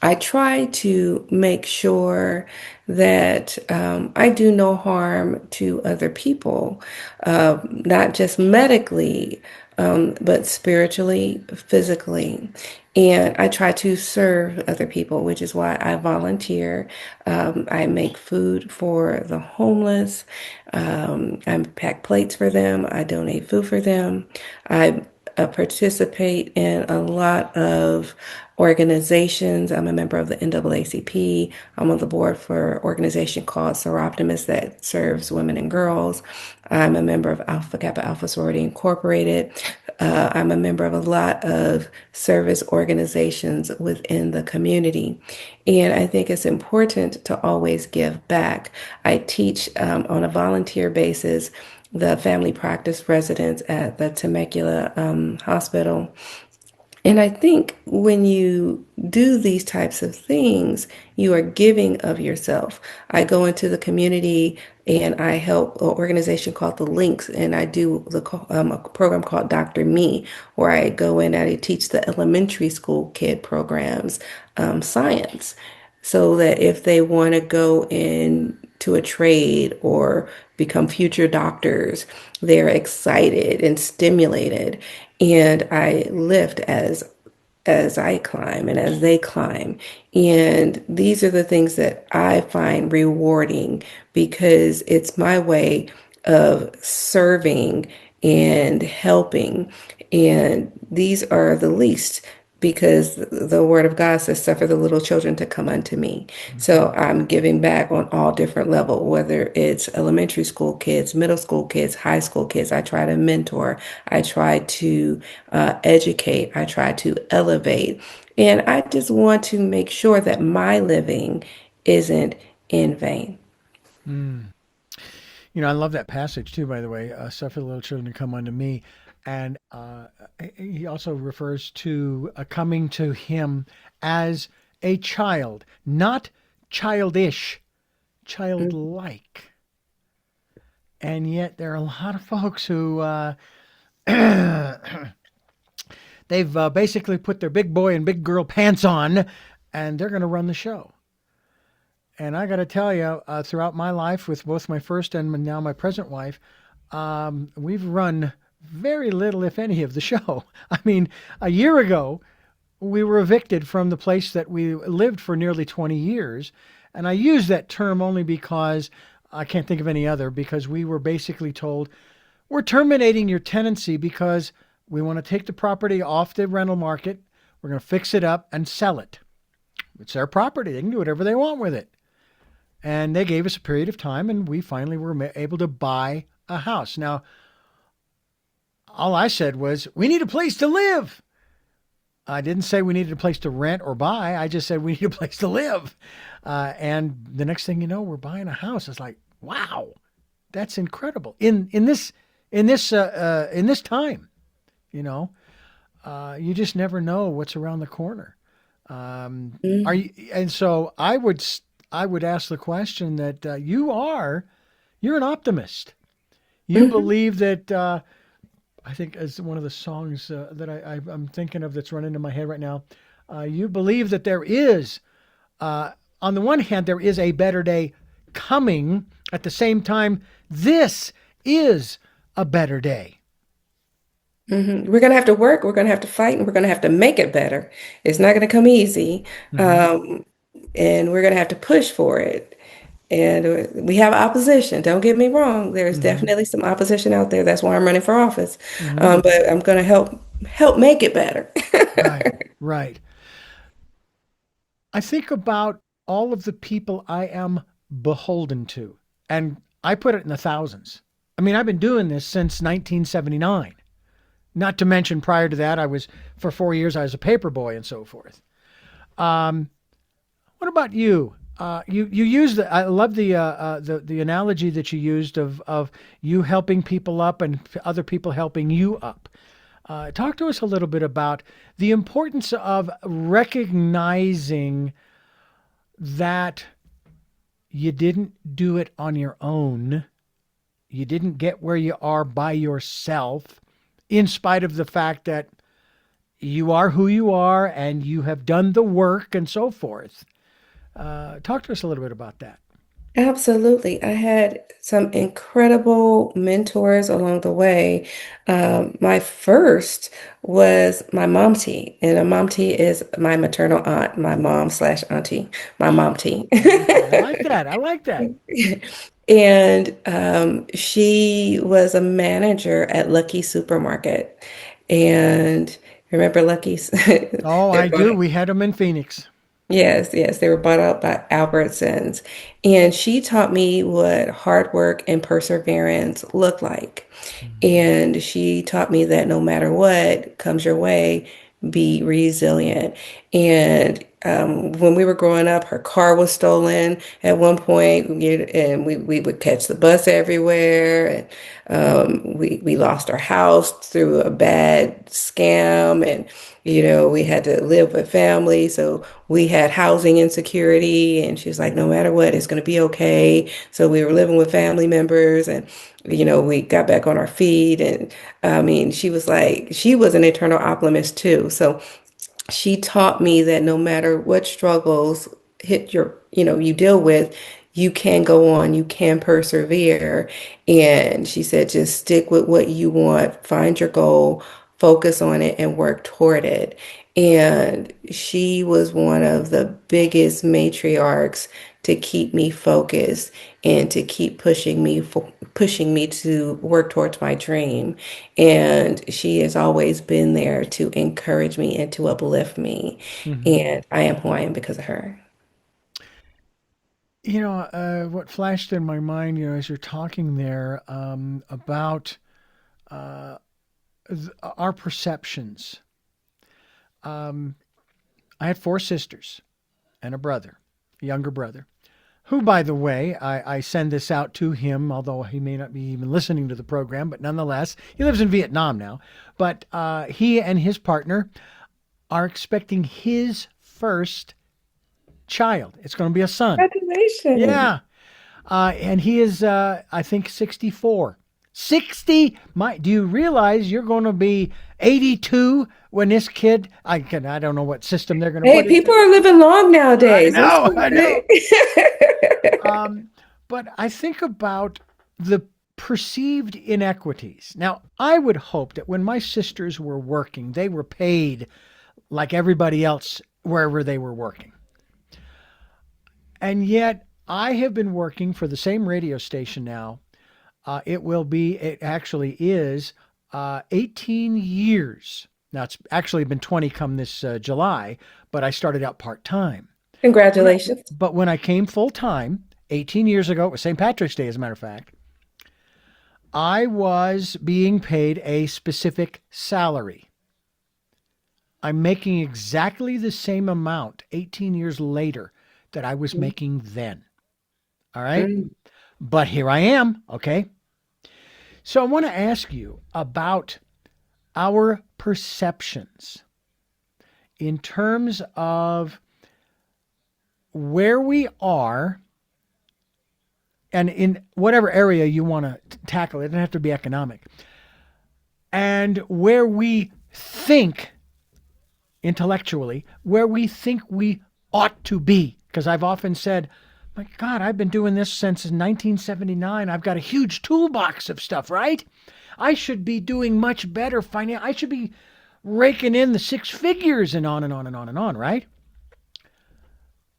I try to make sure that I do no harm to other people, not just medically, but spiritually, physically. And I try to serve other people, which is why I volunteer. I make food for the homeless. I pack plates for them. I donate food for them. I participate in a lot of organizations. I'm a member of the NAACP. I'm on the board for an organization called Optimus that serves women and girls. I'm a member of Alpha Kappa Alpha Sorority Incorporated. I'm a member of a lot of service organizations within the community. And I think it's important to always give back. I teach on a volunteer basis the family practice residents at the Temecula Hospital. And I think when you do these types of things, you are giving of yourself. I go into the community and I help an organization called The Links, and I do a program called Dr. Me, where I go in and I teach the elementary school kid programs science, so that if they want to go into a trade or become future doctors, they're excited and stimulated. And I lift as I climb and as they climb. And these are the things that I find rewarding because it's my way of serving and helping. And these are the least because the word of God says, suffer the little children to come unto me. So I'm giving back on all different levels, whether it's elementary school kids, middle school kids, high school kids. I try to mentor. I try to educate. I try to elevate. And I just want to make sure that my living isn't in vain. Mm. I love that passage too, by the way. Suffer the little children to come unto me. And he also refers to coming to him as a child, not childish, childlike. And yet there are a lot of folks who they've basically put their big boy and big girl pants on and they're going to run the show. And I got to tell you, throughout my life with both my first and now my present wife, we've run very little, if any, of the show. I mean, a year ago, we were evicted from the place that we lived for nearly 20 years. And I use that term only because I can't think of any other, because we were basically told, we're terminating your tenancy because we want to take the property off the rental market. We're going to fix it up and sell it. It's their property. They can do whatever they want with it. And they gave us a period of time, and we finally were able to buy a house. Now, all I said was, we need a place to live. I didn't say we needed a place to rent or buy. I just said we need a place to live. And the next thing you know, we're buying a house. It's like, wow, that's incredible. In this time, you know, you just never know what's around the corner. Are you? And so I would ask the question that you're an optimist. You believe that. I think as one of the songs that I'm thinking of that's running in my head right now, you believe that there is, on the one hand, there is a better day coming. At the same time, this is a better day. We're going to have to work, we're going to have to fight, and we're going to have to make it better. It's not going to come easy. Mm-hmm. And we're going to have to push for it. And we have opposition. Don't get me wrong. There's Mm-hmm. definitely some opposition out there. That's why I'm running for office. Mm-hmm. But I'm going to help make it better. Right, right. I think about all of the people I am beholden to, and I put it in the thousands. I mean, I've been doing this since 1979. Not to mention prior to that, for 4 years, I was a paper boy and so forth. What about you? You use I love the analogy that you used of you helping people up and other people helping you up. Talk to us a little bit about the importance of recognizing that you didn't do it on your own. You didn't get where you are by yourself, in spite of the fact that you are who you are and you have done the work and so forth. Talk to us a little bit about that. Absolutely. I had some incredible mentors along the way. My first was my momty, and a momty is my maternal aunt, my mom slash auntie, my momty. Okay, I like that. I like that. And she was a manager at Lucky Supermarket. And remember Lucky's? Oh, They're I do. going We had them in Phoenix. Yes, yes, they were bought out by Albertsons. And she taught me what hard work and perseverance look like. Mhm. And she taught me that no matter what comes your way, be resilient. And when we were growing up, her car was stolen at one point, and we would catch the bus everywhere. And we lost our house through a bad scam, and we had to live with family, so we had housing insecurity. And she's like, no matter what, it's going to be okay. So we were living with family members, and we got back on our feet. And I mean, she was an eternal optimist too. So she taught me that no matter what struggles you deal with, you can go on, you can persevere. And she said, just stick with what you want, find your goal, focus on it, and work toward it. And she was one of the biggest matriarchs to keep me focused and to keep pushing me to work towards my dream. And she has always been there to encourage me and to uplift me. Mhm. And I am who I am because of her. What flashed in my mind, as you're talking there, about our perceptions. Um, I had four sisters and a brother, a younger brother, who, by the way, I send this out to him, although he may not be even listening to the program, but nonetheless, he lives in Vietnam now. But he and his partner are expecting his first child. It's going to be a son. Congratulations. Yeah. And he is, I think, 64. 60. Do you realize you're going to be 82 when this kid, I don't know what system they're going to Hey, put people into. are living long I nowadays. That's know, I okay. know. But I think about the perceived inequities. Now, I would hope that when my sisters were working, they were paid like everybody else wherever they were working. And yet, I have been working for the same radio station now. It actually is 18 years. Now, it's actually been 20 come this July, but I started out part time. When I, Congratulations. but when I came full time 18 years ago, it was St. Patrick's Day, as a matter of fact, I was being paid a specific salary. I'm making exactly the same amount 18 years later that I was making then. All right. Mm. But here I am. Okay. So I want to ask you about our perceptions in terms of where we are and in whatever area you want to tackle. It doesn't have to be economic. And where we think intellectually, where we think we ought to be. Because I've often said, my God, I've been doing this since 1979. I've got a huge toolbox of stuff, right? I should be doing much better I should be raking in the six figures and on and on and on and on, right?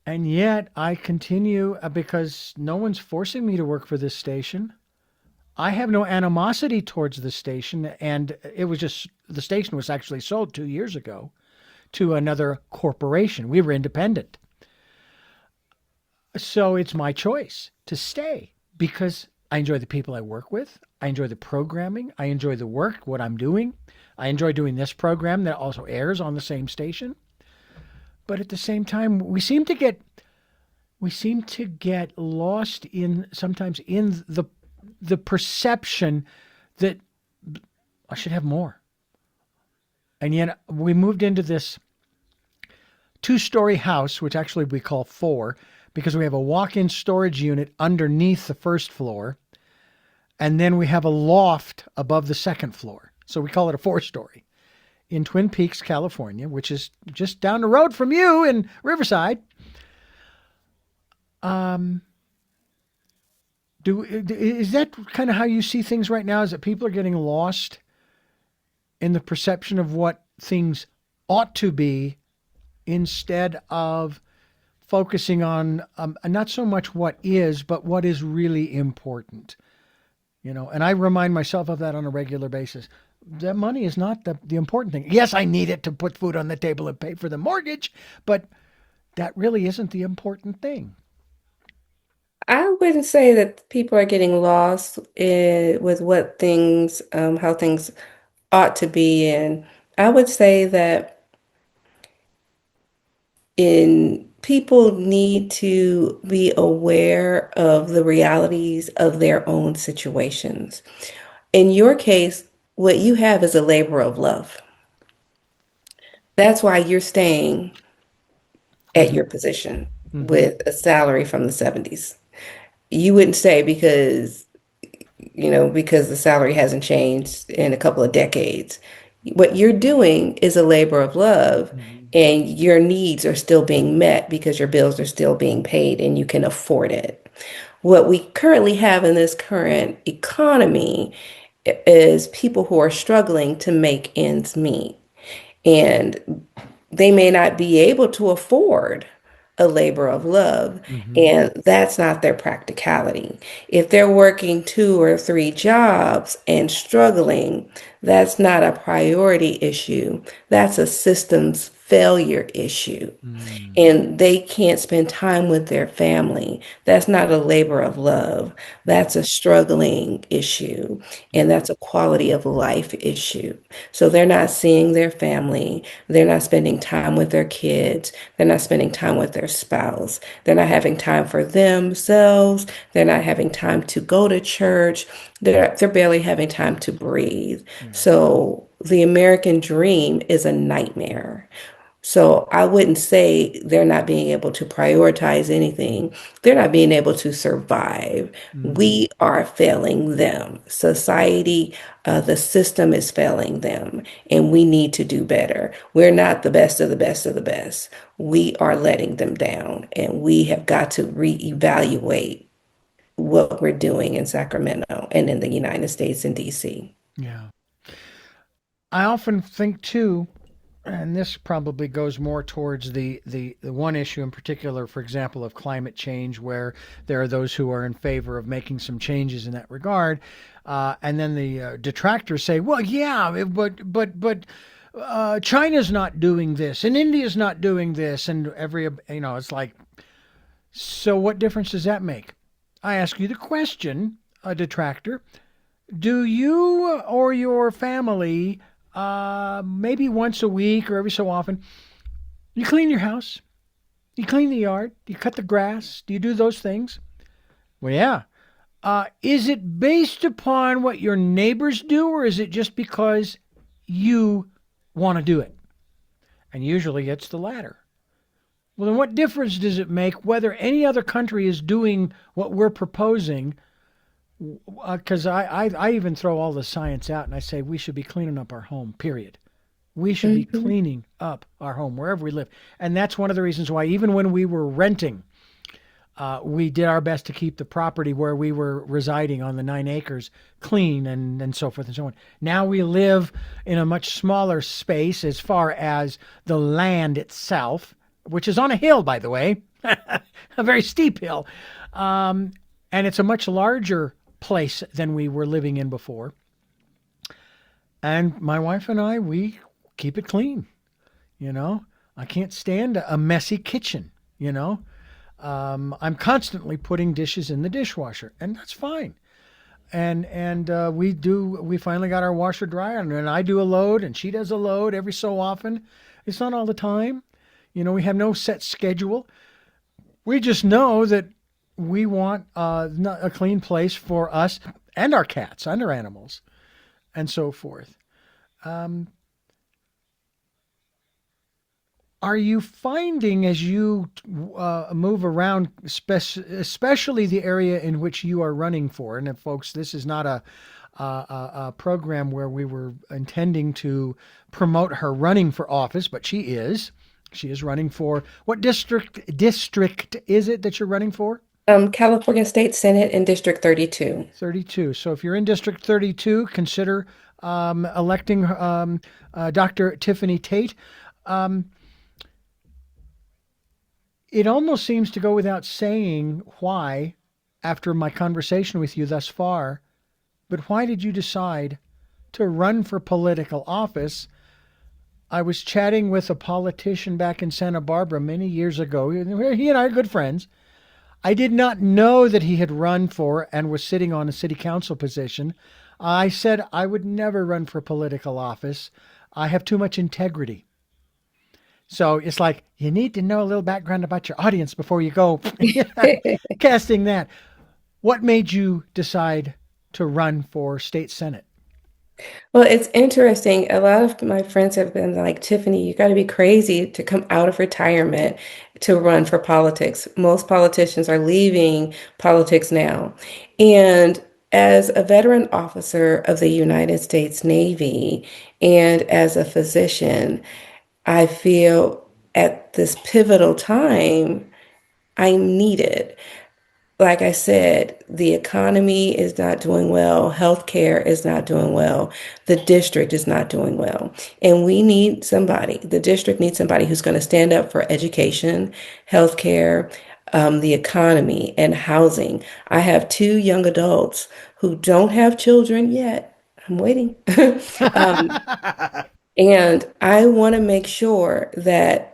And yet I continue because no one's forcing me to work for this station. I have no animosity towards the station. And the station was actually sold 2 years ago to another corporation. We were independent. So it's my choice to stay because I enjoy the people I work with. I enjoy the programming. I enjoy the work, what I'm doing. I enjoy doing this program that also airs on the same station. But at the same time, we seem to get lost in sometimes in the perception that I should have more. And yet we moved into this 2-story house, which actually we call 4, because we have a walk-in storage unit underneath the first floor. And then we have a loft above the second floor. So we call it a 4-story in Twin Peaks, California, which is just down the road from you in Riverside. Is that kind of how you see things right now? Is that people are getting lost in the perception of what things ought to be instead of focusing on not so much what is, but what is really important? And I remind myself of that on a regular basis. That money is not the important thing. Yes, I need it to put food on the table and pay for the mortgage, but that really isn't the important thing. I wouldn't say that people are getting lost with how things ought to be. And I would say that people need to be aware of the realities of their own situations. In your case, what you have is a labor of love. That's why you're staying at Mm-hmm. your position Mm-hmm. with a salary from the 70s. You wouldn't stay because the salary hasn't changed in a couple of decades. What you're doing is a labor of love, Mm-hmm. and your needs are still being met because your bills are still being paid and you can afford it. What we currently have in this current economy is people who are struggling to make ends meet. And they may not be able to afford a labor of love, Mm-hmm. and that's not their practicality. If they're working 2 or 3 jobs and struggling, that's not a priority issue. That's a systems failure issue. Mm-hmm. And they can't spend time with their family. That's not a labor of love. That's a struggling issue. And that's a quality of life issue. So they're not seeing their family. They're not spending time with their kids. They're not spending time with their spouse. They're not having time for themselves. They're not having time to go to church. They're barely having time to breathe. Yeah. So the American dream is a nightmare. So I wouldn't say they're not being able to prioritize anything. They're not being able to survive. Mm, We are failing them. Society, the system is failing them, and we need to do better. We're not the best of the best of the best. We are letting them down, and we have got to reevaluate what we're doing in Sacramento and in the United States in DC. yeah. I often think too, and this probably goes more towards the one issue in particular, for example, of climate change, where there are those who are in favor of making some changes in that regard. And then the detractors say, well, yeah, but China's not doing this and India's not doing this. And it's like, so what difference does that make? I ask you the question, a detractor, do you or your family, maybe once a week or every so often, you clean your house? You clean the yard? You cut the grass? Do you do those things? Well, yeah. Is it based upon what your neighbors do, or is it just because you want to do it? And usually it's the latter. Well, then what difference does it make whether any other country is doing what we're proposing? Because I even throw all the science out and I say we should be cleaning up our home, period. We should be Mhm. cleaning up our home wherever we live. And that's one of the reasons why, even when we were renting, we did our best to keep the property where we were residing on the 9 acres clean and so forth and so on. Now we live in a much smaller space as far as the land itself, which is on a hill, by the way, a very steep hill. Um, and it's a much larger place than we were living in before. And my wife and I, we keep it clean. You know, I can't stand a messy kitchen. You know, I'm constantly putting dishes in the dishwasher, and that's fine. And we finally got our washer dryer, and I do a load, and she does a load every so often. It's not all the time. You know, we have no set schedule. We just know that we want a clean place for us and our cats and our animals and so forth. Um, Are you finding as you move around, especially the area in which you are running for? And folks, this is not a program where we were intending to promote her running for office, but she is. She is running for what district is it that you're running for? California State Senate in District 32. 32. So if you're in District 32, consider electing Dr. Tiffany Tate. Um, It almost seems to go without saying why, after my conversation with you thus far, but why did you decide to run for political office? I was chatting with a politician back in Santa Barbara many years ago. He and I are good friends. I did not know that he had run for and was sitting on a city council position. I said I would never run for political office. I have too much integrity. So it's like you need to know a little background about your audience before you go casting that. What made you decide to run for state senate? Well, it's interesting. A lot of my friends have been like, Tiffany, you got to be crazy to come out of retirement to run for politics. Most politicians are leaving politics now. And as a veteran officer of the United States Navy and as a physician, I feel at this pivotal time, I'm needed. Like I said, the economy is not doing well. Healthcare is not doing well. The district is not doing well. And we need somebody, the district needs somebody who's going to stand up for education, healthcare, the economy, and housing. I have two young adults who don't have children yet. I'm waiting. Um, and I want to make sure that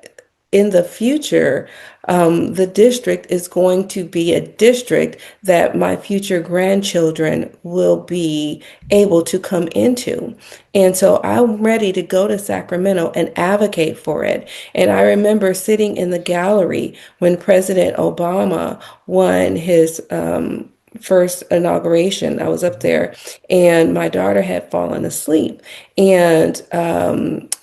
in the future, the district is going to be a district that my future grandchildren will be able to come into. And so I'm ready to go to Sacramento and advocate for it. And I remember sitting in the gallery when President Obama won his first inauguration. I was up Mhm. there, and my daughter had fallen asleep. And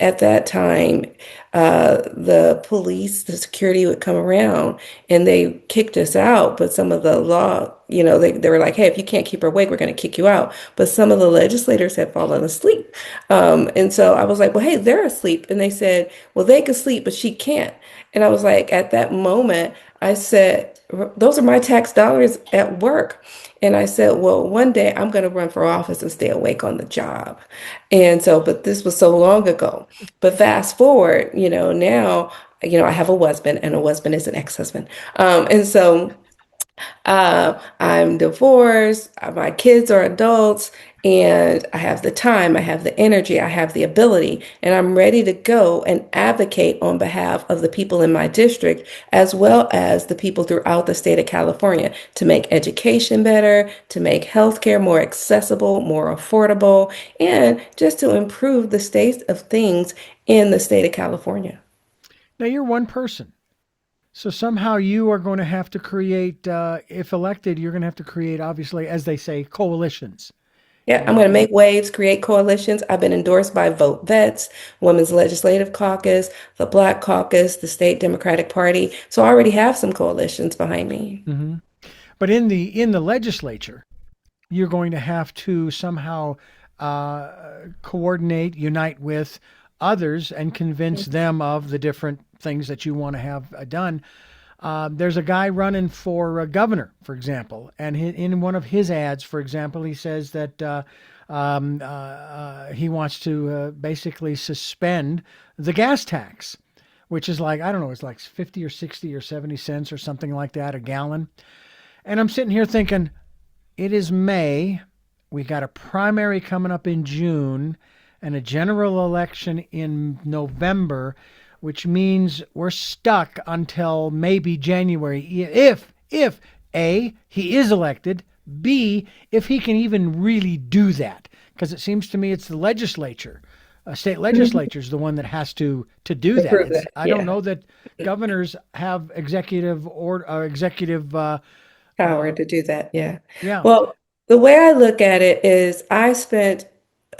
at that time, the police, the security would come around and they kicked us out. But some of the law, they were like, hey, if you can't keep her awake, we're going to kick you out. But some of the legislators had fallen asleep. And so I was like, well, hey, they're asleep. And they said, well, they can sleep, but she can't. And I was like, at that moment, I said, those are my tax dollars at work. And I said, well, one day I'm going to run for office and stay awake on the job. And so, but this was so long ago. But fast forward, now, I have a husband, and a husband is an ex-husband. And so I'm divorced, my kids are adults, and I have the time, I have the energy, I have the ability, and I'm ready to go and advocate on behalf of the people in my district, as well as the people throughout the state of California, to make education better, to make healthcare more accessible, more affordable, and just to improve the state of things in the state of California. Now you're one person. So somehow you are going to have to create, if elected, you're going to have to create, obviously, as they say, coalitions. Yeah, I'm And going to make waves, create coalitions. I've been endorsed by Vote Vets, Women's Legislative Caucus, the Black Caucus, the State Democratic Party. So I already have some coalitions behind me. Mhm. But in the legislature, you're going to have to somehow coordinate, unite with others, and convince them of the different things that you want to have done. There's a guy running for governor, for example, and in one of his ads, for example, he says that he wants to basically suspend the gas tax, which is like, I don't know, it's like 50 or 60 or 70 cents or something like that a gallon. And I'm sitting here thinking, it is May. We got a primary coming up in June and a general election in November, which means we're stuck until maybe January if A, he is elected, B, if he can even really do that. Because it seems to me it's the legislature, state Mhm. legislature is the one that has to do that. Approve It's that. I don't Yeah. know that governors have executive or executive Power to do that. Yeah. yeah. Well, the way I look at it is I spent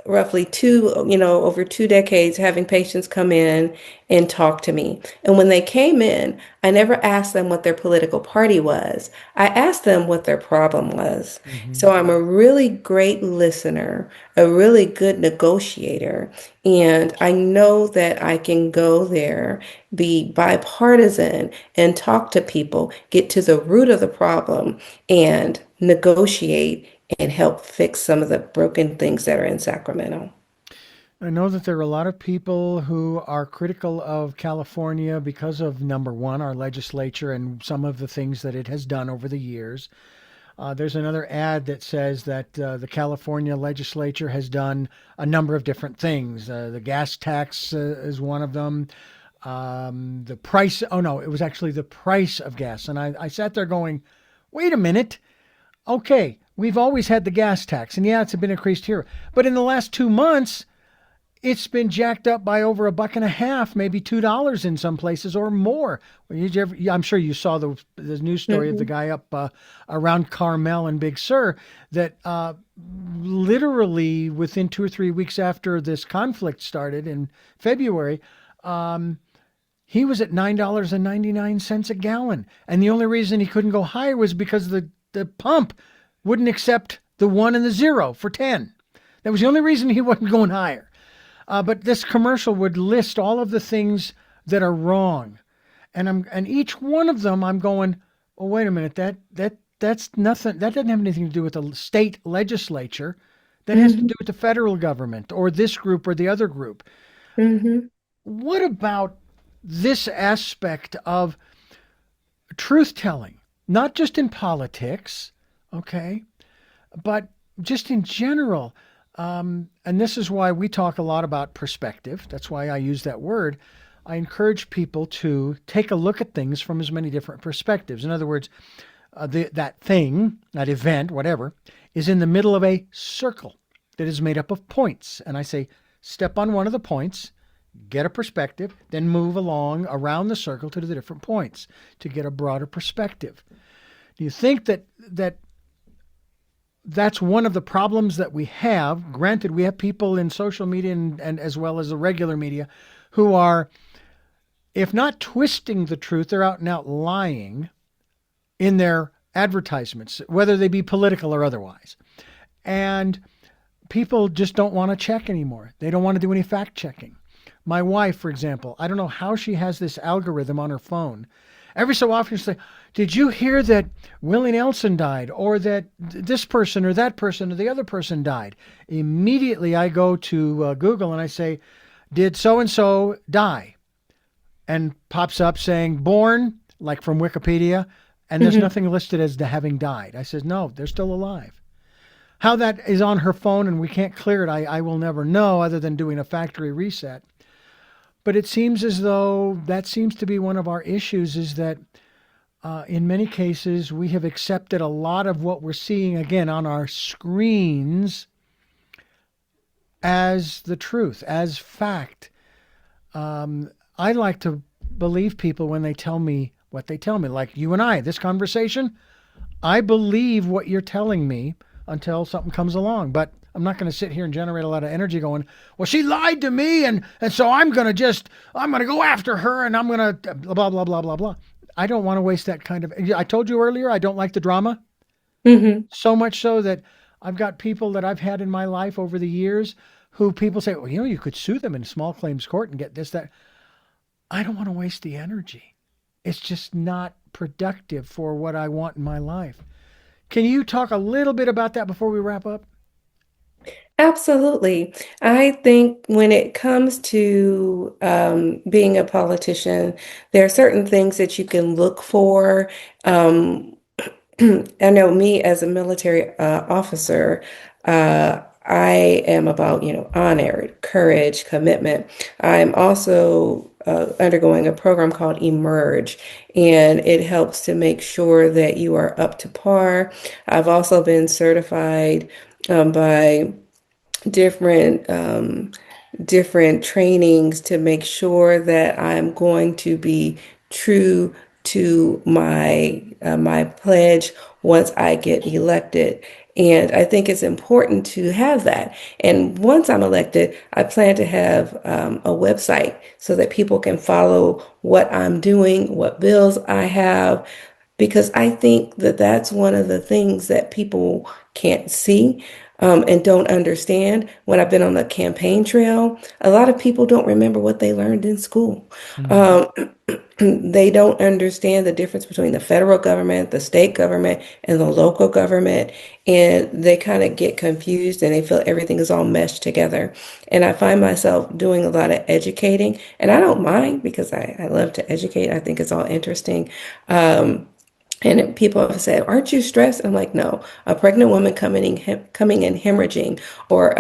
roughly over 2 decades having patients come in and talk to me. And when they came in, I never asked them what their political party was. I asked them what their problem was. Hmm. So I'm a really great listener, a really good negotiator, and I know that I can go there, be bipartisan, and talk to people, get to the root of the problem, and negotiate and help fix some of the broken things that are in Sacramento. I know that there are a lot of people who are critical of California because of number one, our legislature and some of the things that it has done over the years. There's another ad that says that the California legislature has done a number of different things. The gas tax is one of them. The price, oh no, it was actually the price of gas. And I sat there going, wait a minute. Okay, we've always had the gas tax, and yeah, it's been increased here. But in the last 2 months, it's been jacked up by over a buck and a half, maybe $2 in some places or more. I'm sure you saw the news story of the Hmm. guy up around Carmel and Big Sur that literally within 2 or 3 weeks after this conflict started in February, um, he was at $9.99 a gallon, and the only reason he couldn't go higher was because the pump wouldn't accept the one and the zero for 10. That was the only reason he wasn't going higher. But this commercial would list all of the things that are wrong, and each one of them I'm going, oh wait a minute, that's nothing. That doesn't have anything to do with the state legislature. That has to Hmm. do with the federal government or this group or the other group. Hmm. What about this aspect of truth telling, not just in politics, okay, but just in general? And this is why we talk a lot about perspective. That's why I use that word. I encourage people to take a look at things from as many different perspectives. In other words, that thing, that event, whatever, is in the middle of a circle that is made up of points. And I say, step on one of the points, get a perspective, then move along around the circle to the different points to get a broader perspective. Do you think that that's one of the problems that we have. Granted, we have people in social media and as well as the regular media who are, if not twisting the truth, they're out and out lying in their advertisements, whether they be political or otherwise. And people just don't want to check anymore. They don't want to do any fact checking. My wife, for example, I don't know how she has this algorithm on her phone. Every so often she'll say, did you hear that Willie Nelson died, or that this person or that person or the other person died? Immediately I go to Google and I say, did so-and-so die? And pops up saying born, like from Wikipedia, and there's nothing listed as to having died. I said, no, they're still alive. How that is on her phone and we can't clear it, I will never know, other than doing a factory reset. But it seems as though that seems to be one of our issues, is that in many cases we have accepted a lot of what we're seeing again on our screens as the truth, as fact. I like to believe people when they tell me what they tell me, like you and I, this conversation. I believe what you're telling me until something comes along, but I'm not going to sit here and generate a lot of energy going, well, she lied to me, and so I'm going to go after her, and I'm going to blah, blah, blah, blah, blah. I don't want to waste that kind of, I told you earlier, I don't like the drama. So much so that I've got people that I've had in my life over the years who people say, well, you could sue them in small claims court and get this, that. I don't want to waste the energy. It's just not productive for what I want in my life. Can you talk a little bit about that before we wrap up? Absolutely. I think when it comes to being a politician, there are certain things that you can look for. Um, I know me as a military officer, I am about, honor, courage, commitment. I'm also undergoing a program called Emerge, and it helps to make sure that you are up to par. I've also been certified by different different trainings to make sure that I'm going to be true to my pledge once I get elected. And I think it's important to have that. And once I'm elected, I plan to have a website so that people can follow what I'm doing, what bills I have, because I think that that's one of the things that people can't see and don't understand. When I've been on the campaign trail, a lot of people don't remember what they learned in school. Mm. Um, they don't understand the difference between the federal government, the state government, and the local government. And they kind of get confused and they feel everything is all meshed together. And I find myself doing a lot of educating, and I don't mind because I love to educate. I think it's all interesting. And people have said, aren't you stressed? I'm like, no, a pregnant woman coming in hemorrhaging, or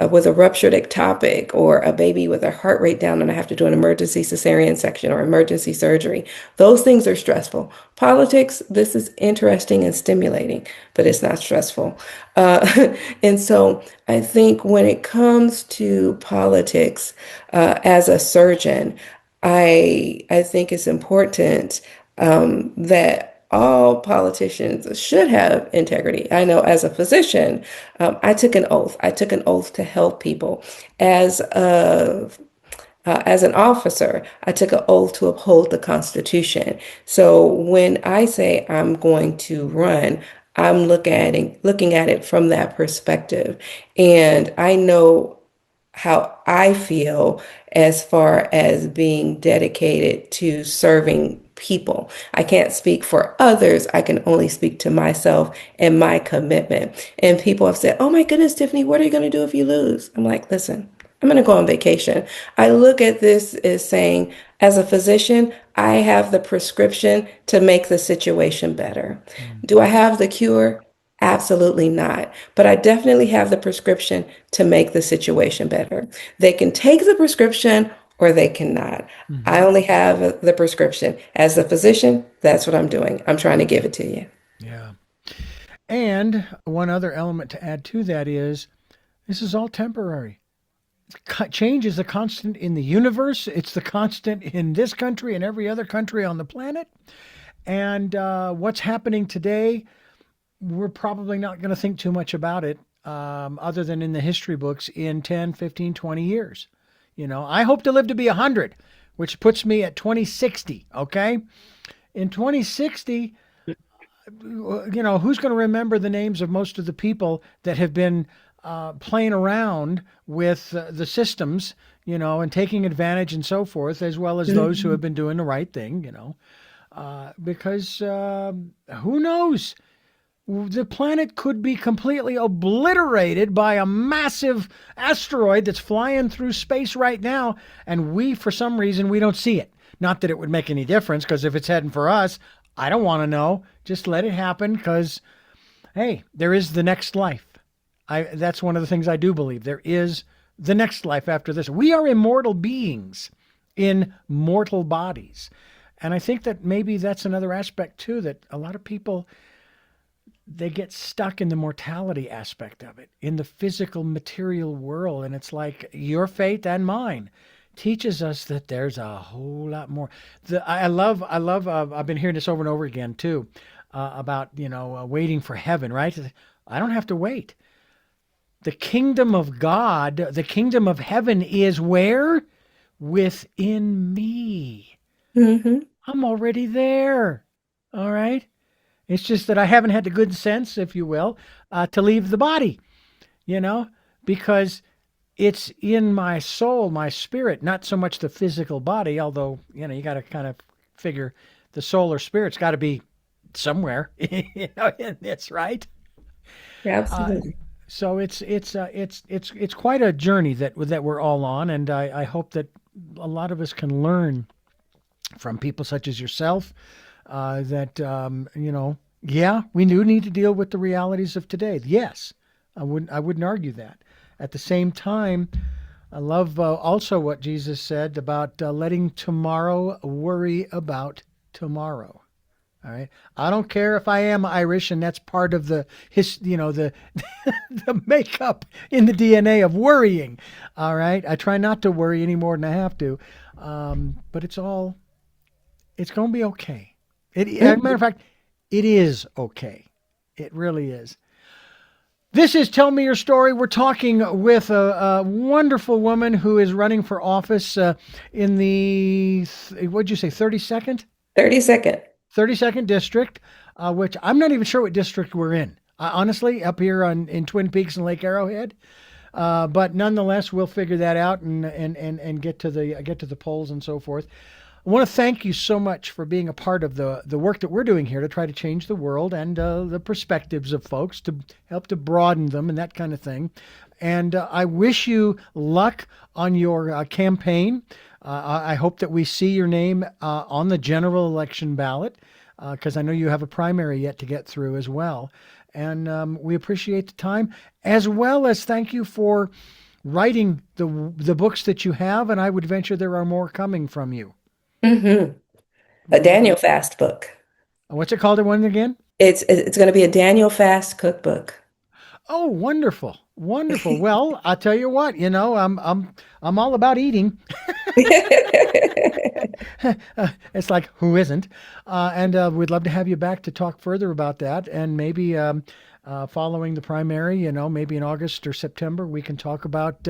with a ruptured ectopic, or a baby with a heart rate down and I have to do an emergency cesarean section or emergency surgery. Those things are stressful. Politics, this is interesting and stimulating, but it's not stressful. And so I think when it comes to politics, as a surgeon, I think it's important that all politicians should have integrity. I know as a physician, I took an oath. I took an oath to help people. As an officer, I took an oath to uphold the Constitution. So when I say I'm going to run, I'm looking at it from that perspective. And I know how I feel as far as being dedicated to serving people. I can't speak for others. I can only speak to myself and my commitment. And people have said, oh my goodness, Tiffany, what are you going to do if you lose? I'm like, listen, I'm going to go on vacation. I look at this as saying, as a physician, I have the prescription to make the situation better. Do I have the cure? Absolutely not. But I definitely have the prescription to make the situation better. They can take the prescription or they cannot. I Mm-hmm. only have the prescription. As a physician, that's what I'm doing. I'm trying to give it to you. Yeah. And one other element to add to that is this is all temporary. Change is a constant in the universe. It's the constant in this country and every other country on the planet. And what's happening today we're probably not going to think too much about it, other than in the history books in 10, 15, 20 years. I hope to live to be 100, which puts me at 2060. Okay. In 2060, who's going to remember the names of most of the people that have been playing around with the systems, and taking advantage and so forth, as well as those who have been doing the right thing, because who knows? The planet could be completely obliterated by a massive asteroid that's flying through space right now, and we, for some reason, we don't see it. Not that it would make any difference, because if it's heading for us, I don't want to know. Just let it happen, because, hey, there is the next life. That's one of the things I do believe. There is the next life after this. We are immortal beings in mortal bodies. And I think that maybe that's another aspect, too, that a lot of people, they get stuck in the mortality aspect of it, in the physical material world. And it's like your fate and mine teaches us that there's a whole lot more. I love, I've been hearing this over and over again too, about, waiting for heaven, right? I don't have to wait. The kingdom of God, the kingdom of heaven is where? Within me. Hmm. I'm already there. All right. It's just that I haven't had the good sense, if you will, to leave the body, because it's in my soul, my spirit, not so much the physical body, although, you got to kind of figure the soul or spirit's got to be somewhere, in this, right? Yeah, Uh, absolutely. so it's quite a journey that we're all on, and I hope that a lot of us can learn from people such as yourself, that, yeah, we do need to deal with the realities of today. Yes, I wouldn't argue that. At the same time, I love also what Jesus said about letting tomorrow worry about tomorrow. All right. I don't care if I am Irish, and that's part of the the makeup in the DNA of worrying. All right. I try not to worry any more than I have to. But it's going to be okay. As a matter of fact, it is okay. It really is. This is Tell Me Your Story. We're talking with a wonderful woman who is running for office in the, what'd you say, 32nd? 30-second. 32nd district, which I'm not even sure what district we're in. Honestly, up here in Twin Peaks and Lake Arrowhead. But nonetheless, we'll figure that out and get to the polls and so forth. I want to thank you so much for being a part of the work that we're doing here to try to change the world and the perspectives of folks, to help to broaden them and that kind of thing. And I wish you luck on your campaign. I hope that we see your name on the general election ballot, because I know you have a primary yet to get through as well. And we appreciate the time, as well as thank you for writing the books that you have. And I would venture there are more coming from you. Hmm. A Daniel Fast book. What's it called? One again? It's going to be a Daniel Fast cookbook. Oh, wonderful, wonderful. Well, I'll tell you what. I'm all about eating. It's like, who isn't? And we'd love to have you back to talk further about that, and maybe following the primary, maybe in August or September, we can talk about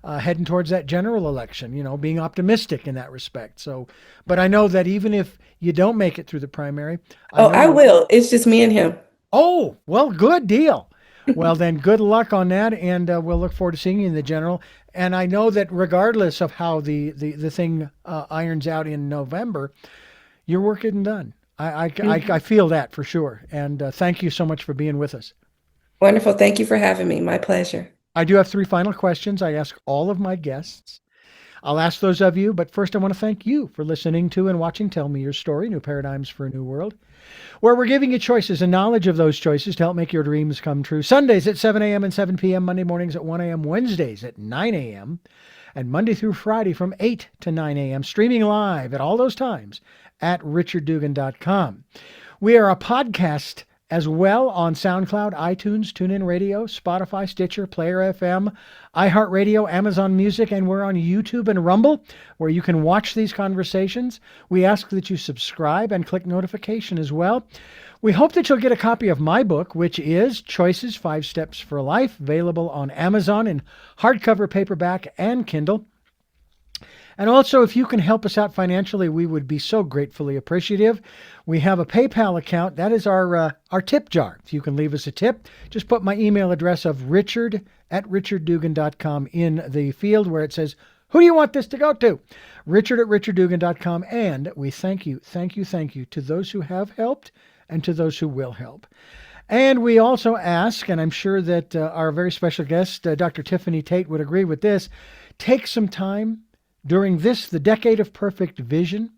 heading towards that general election, being optimistic in that respect. So, but I know that even if you don't make it through the primary, I Oh, know I you. will. It's just me and him. Oh, well, good deal. Well, then good luck on that, and we'll look forward to seeing you in the general. And I know that regardless of how the thing irons out in November, your work isn't done. I feel that for sure. And thank you so much for being with us. Wonderful. Thank you for having me. My pleasure. I do have three final questions I ask all of my guests. I'll ask those of you, but first I want to thank you for listening to and watching Tell Me Your Story, New Paradigms for a New World, where we're giving you choices and knowledge of those choices to help make your dreams come true. Sundays at 7 a.m. and 7 p.m., Monday mornings at 1 a.m., Wednesdays at 9 a.m., and Monday through Friday from 8 to 9 a.m., streaming live at all those times at richarddugan.com. We are a podcast as well on SoundCloud, iTunes, TuneIn Radio, Spotify, Stitcher, Player FM, iHeartRadio, Amazon Music, and we're on YouTube and Rumble, where you can watch these conversations. We ask that you subscribe and click notification as well. We hope that you'll get a copy of my book, which is Choices 5 Steps for Life, available on Amazon in hardcover, paperback, and Kindle. And also, if you can help us out financially, we would be so gratefully appreciative. We have a PayPal account. That is our tip jar. If you can leave us a tip, just put my email address of richard@richarddugan.com in the field where it says, who do you want this to go to? richard@richarddugan.com. And we thank you to those who have helped and to those who will help. And we also ask, and I'm sure that our very special guest, Dr. Tiffany Tate, would agree with this, take some time during this, the decade of perfect vision,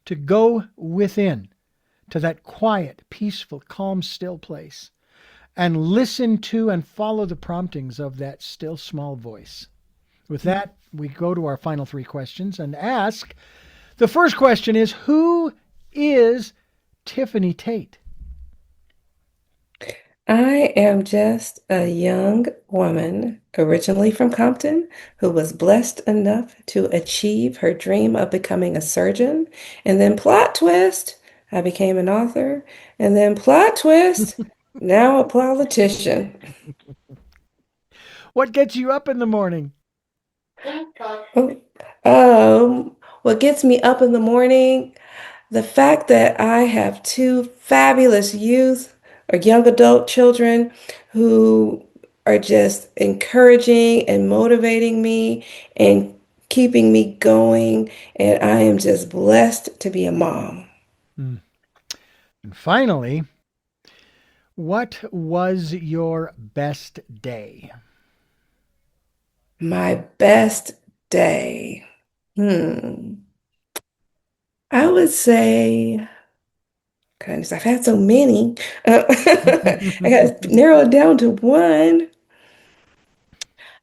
to go within to that quiet, peaceful, calm, still place and listen to and follow the promptings of that still small voice. With that, we go to our final 3 questions and ask. The first question is, who is Tiffany Tate? I am just a young woman, originally from Compton, who was blessed enough to achieve her dream of becoming a surgeon. And then, plot twist, I became an author. And then, plot twist, now a politician. What gets you up in the morning? What gets me up in the morning? The fact that I have 2 fabulous youth or young adult children who are just encouraging and motivating me and keeping me going. And I am just blessed to be a mom. And finally, what was your best day? My best day. I would say, goodness, I've had so many. I got to narrow it down to one.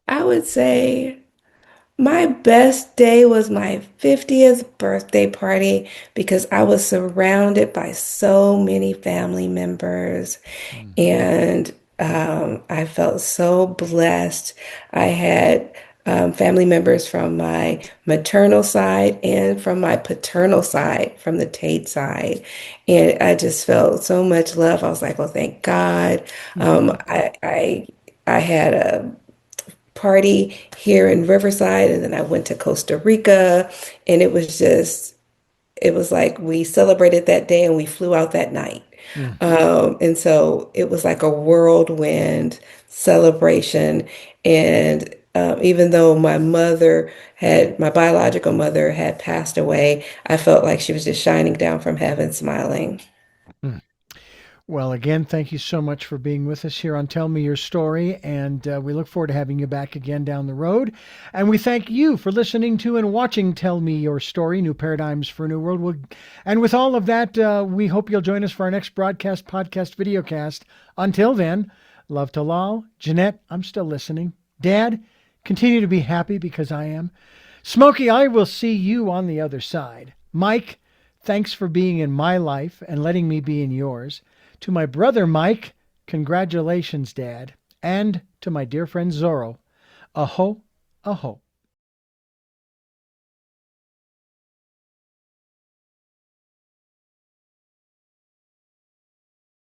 I would say my best day was my 50th birthday party because I was surrounded by so many family members and I felt so blessed. I had family members from my maternal side and from my paternal side, from the Tate side. And I just felt so much love. I was like, well, thank God. I had a party here in Riverside, and then I went to Costa Rica, and it was like we celebrated that day and we flew out that night. And so it was like a whirlwind celebration. And even though my biological mother had passed away, I felt like she was just shining down from heaven, smiling. Well, again, thank you so much for being with us here on Tell Me Your Story, and we look forward to having you back again down the road. And we thank you for listening to and watching Tell Me Your Story, New Paradigms for a New World. And with all of that, we hope you'll join us for our next broadcast, podcast, videocast. Until then, love to Lal. Jeanette, I'm still listening. Dad, continue to be happy because I am. Smokey, I will see you on the other side. Mike, thanks for being in my life and letting me be in yours. To my brother Mike, congratulations, Dad. And to my dear friend Zorro, aho, aho.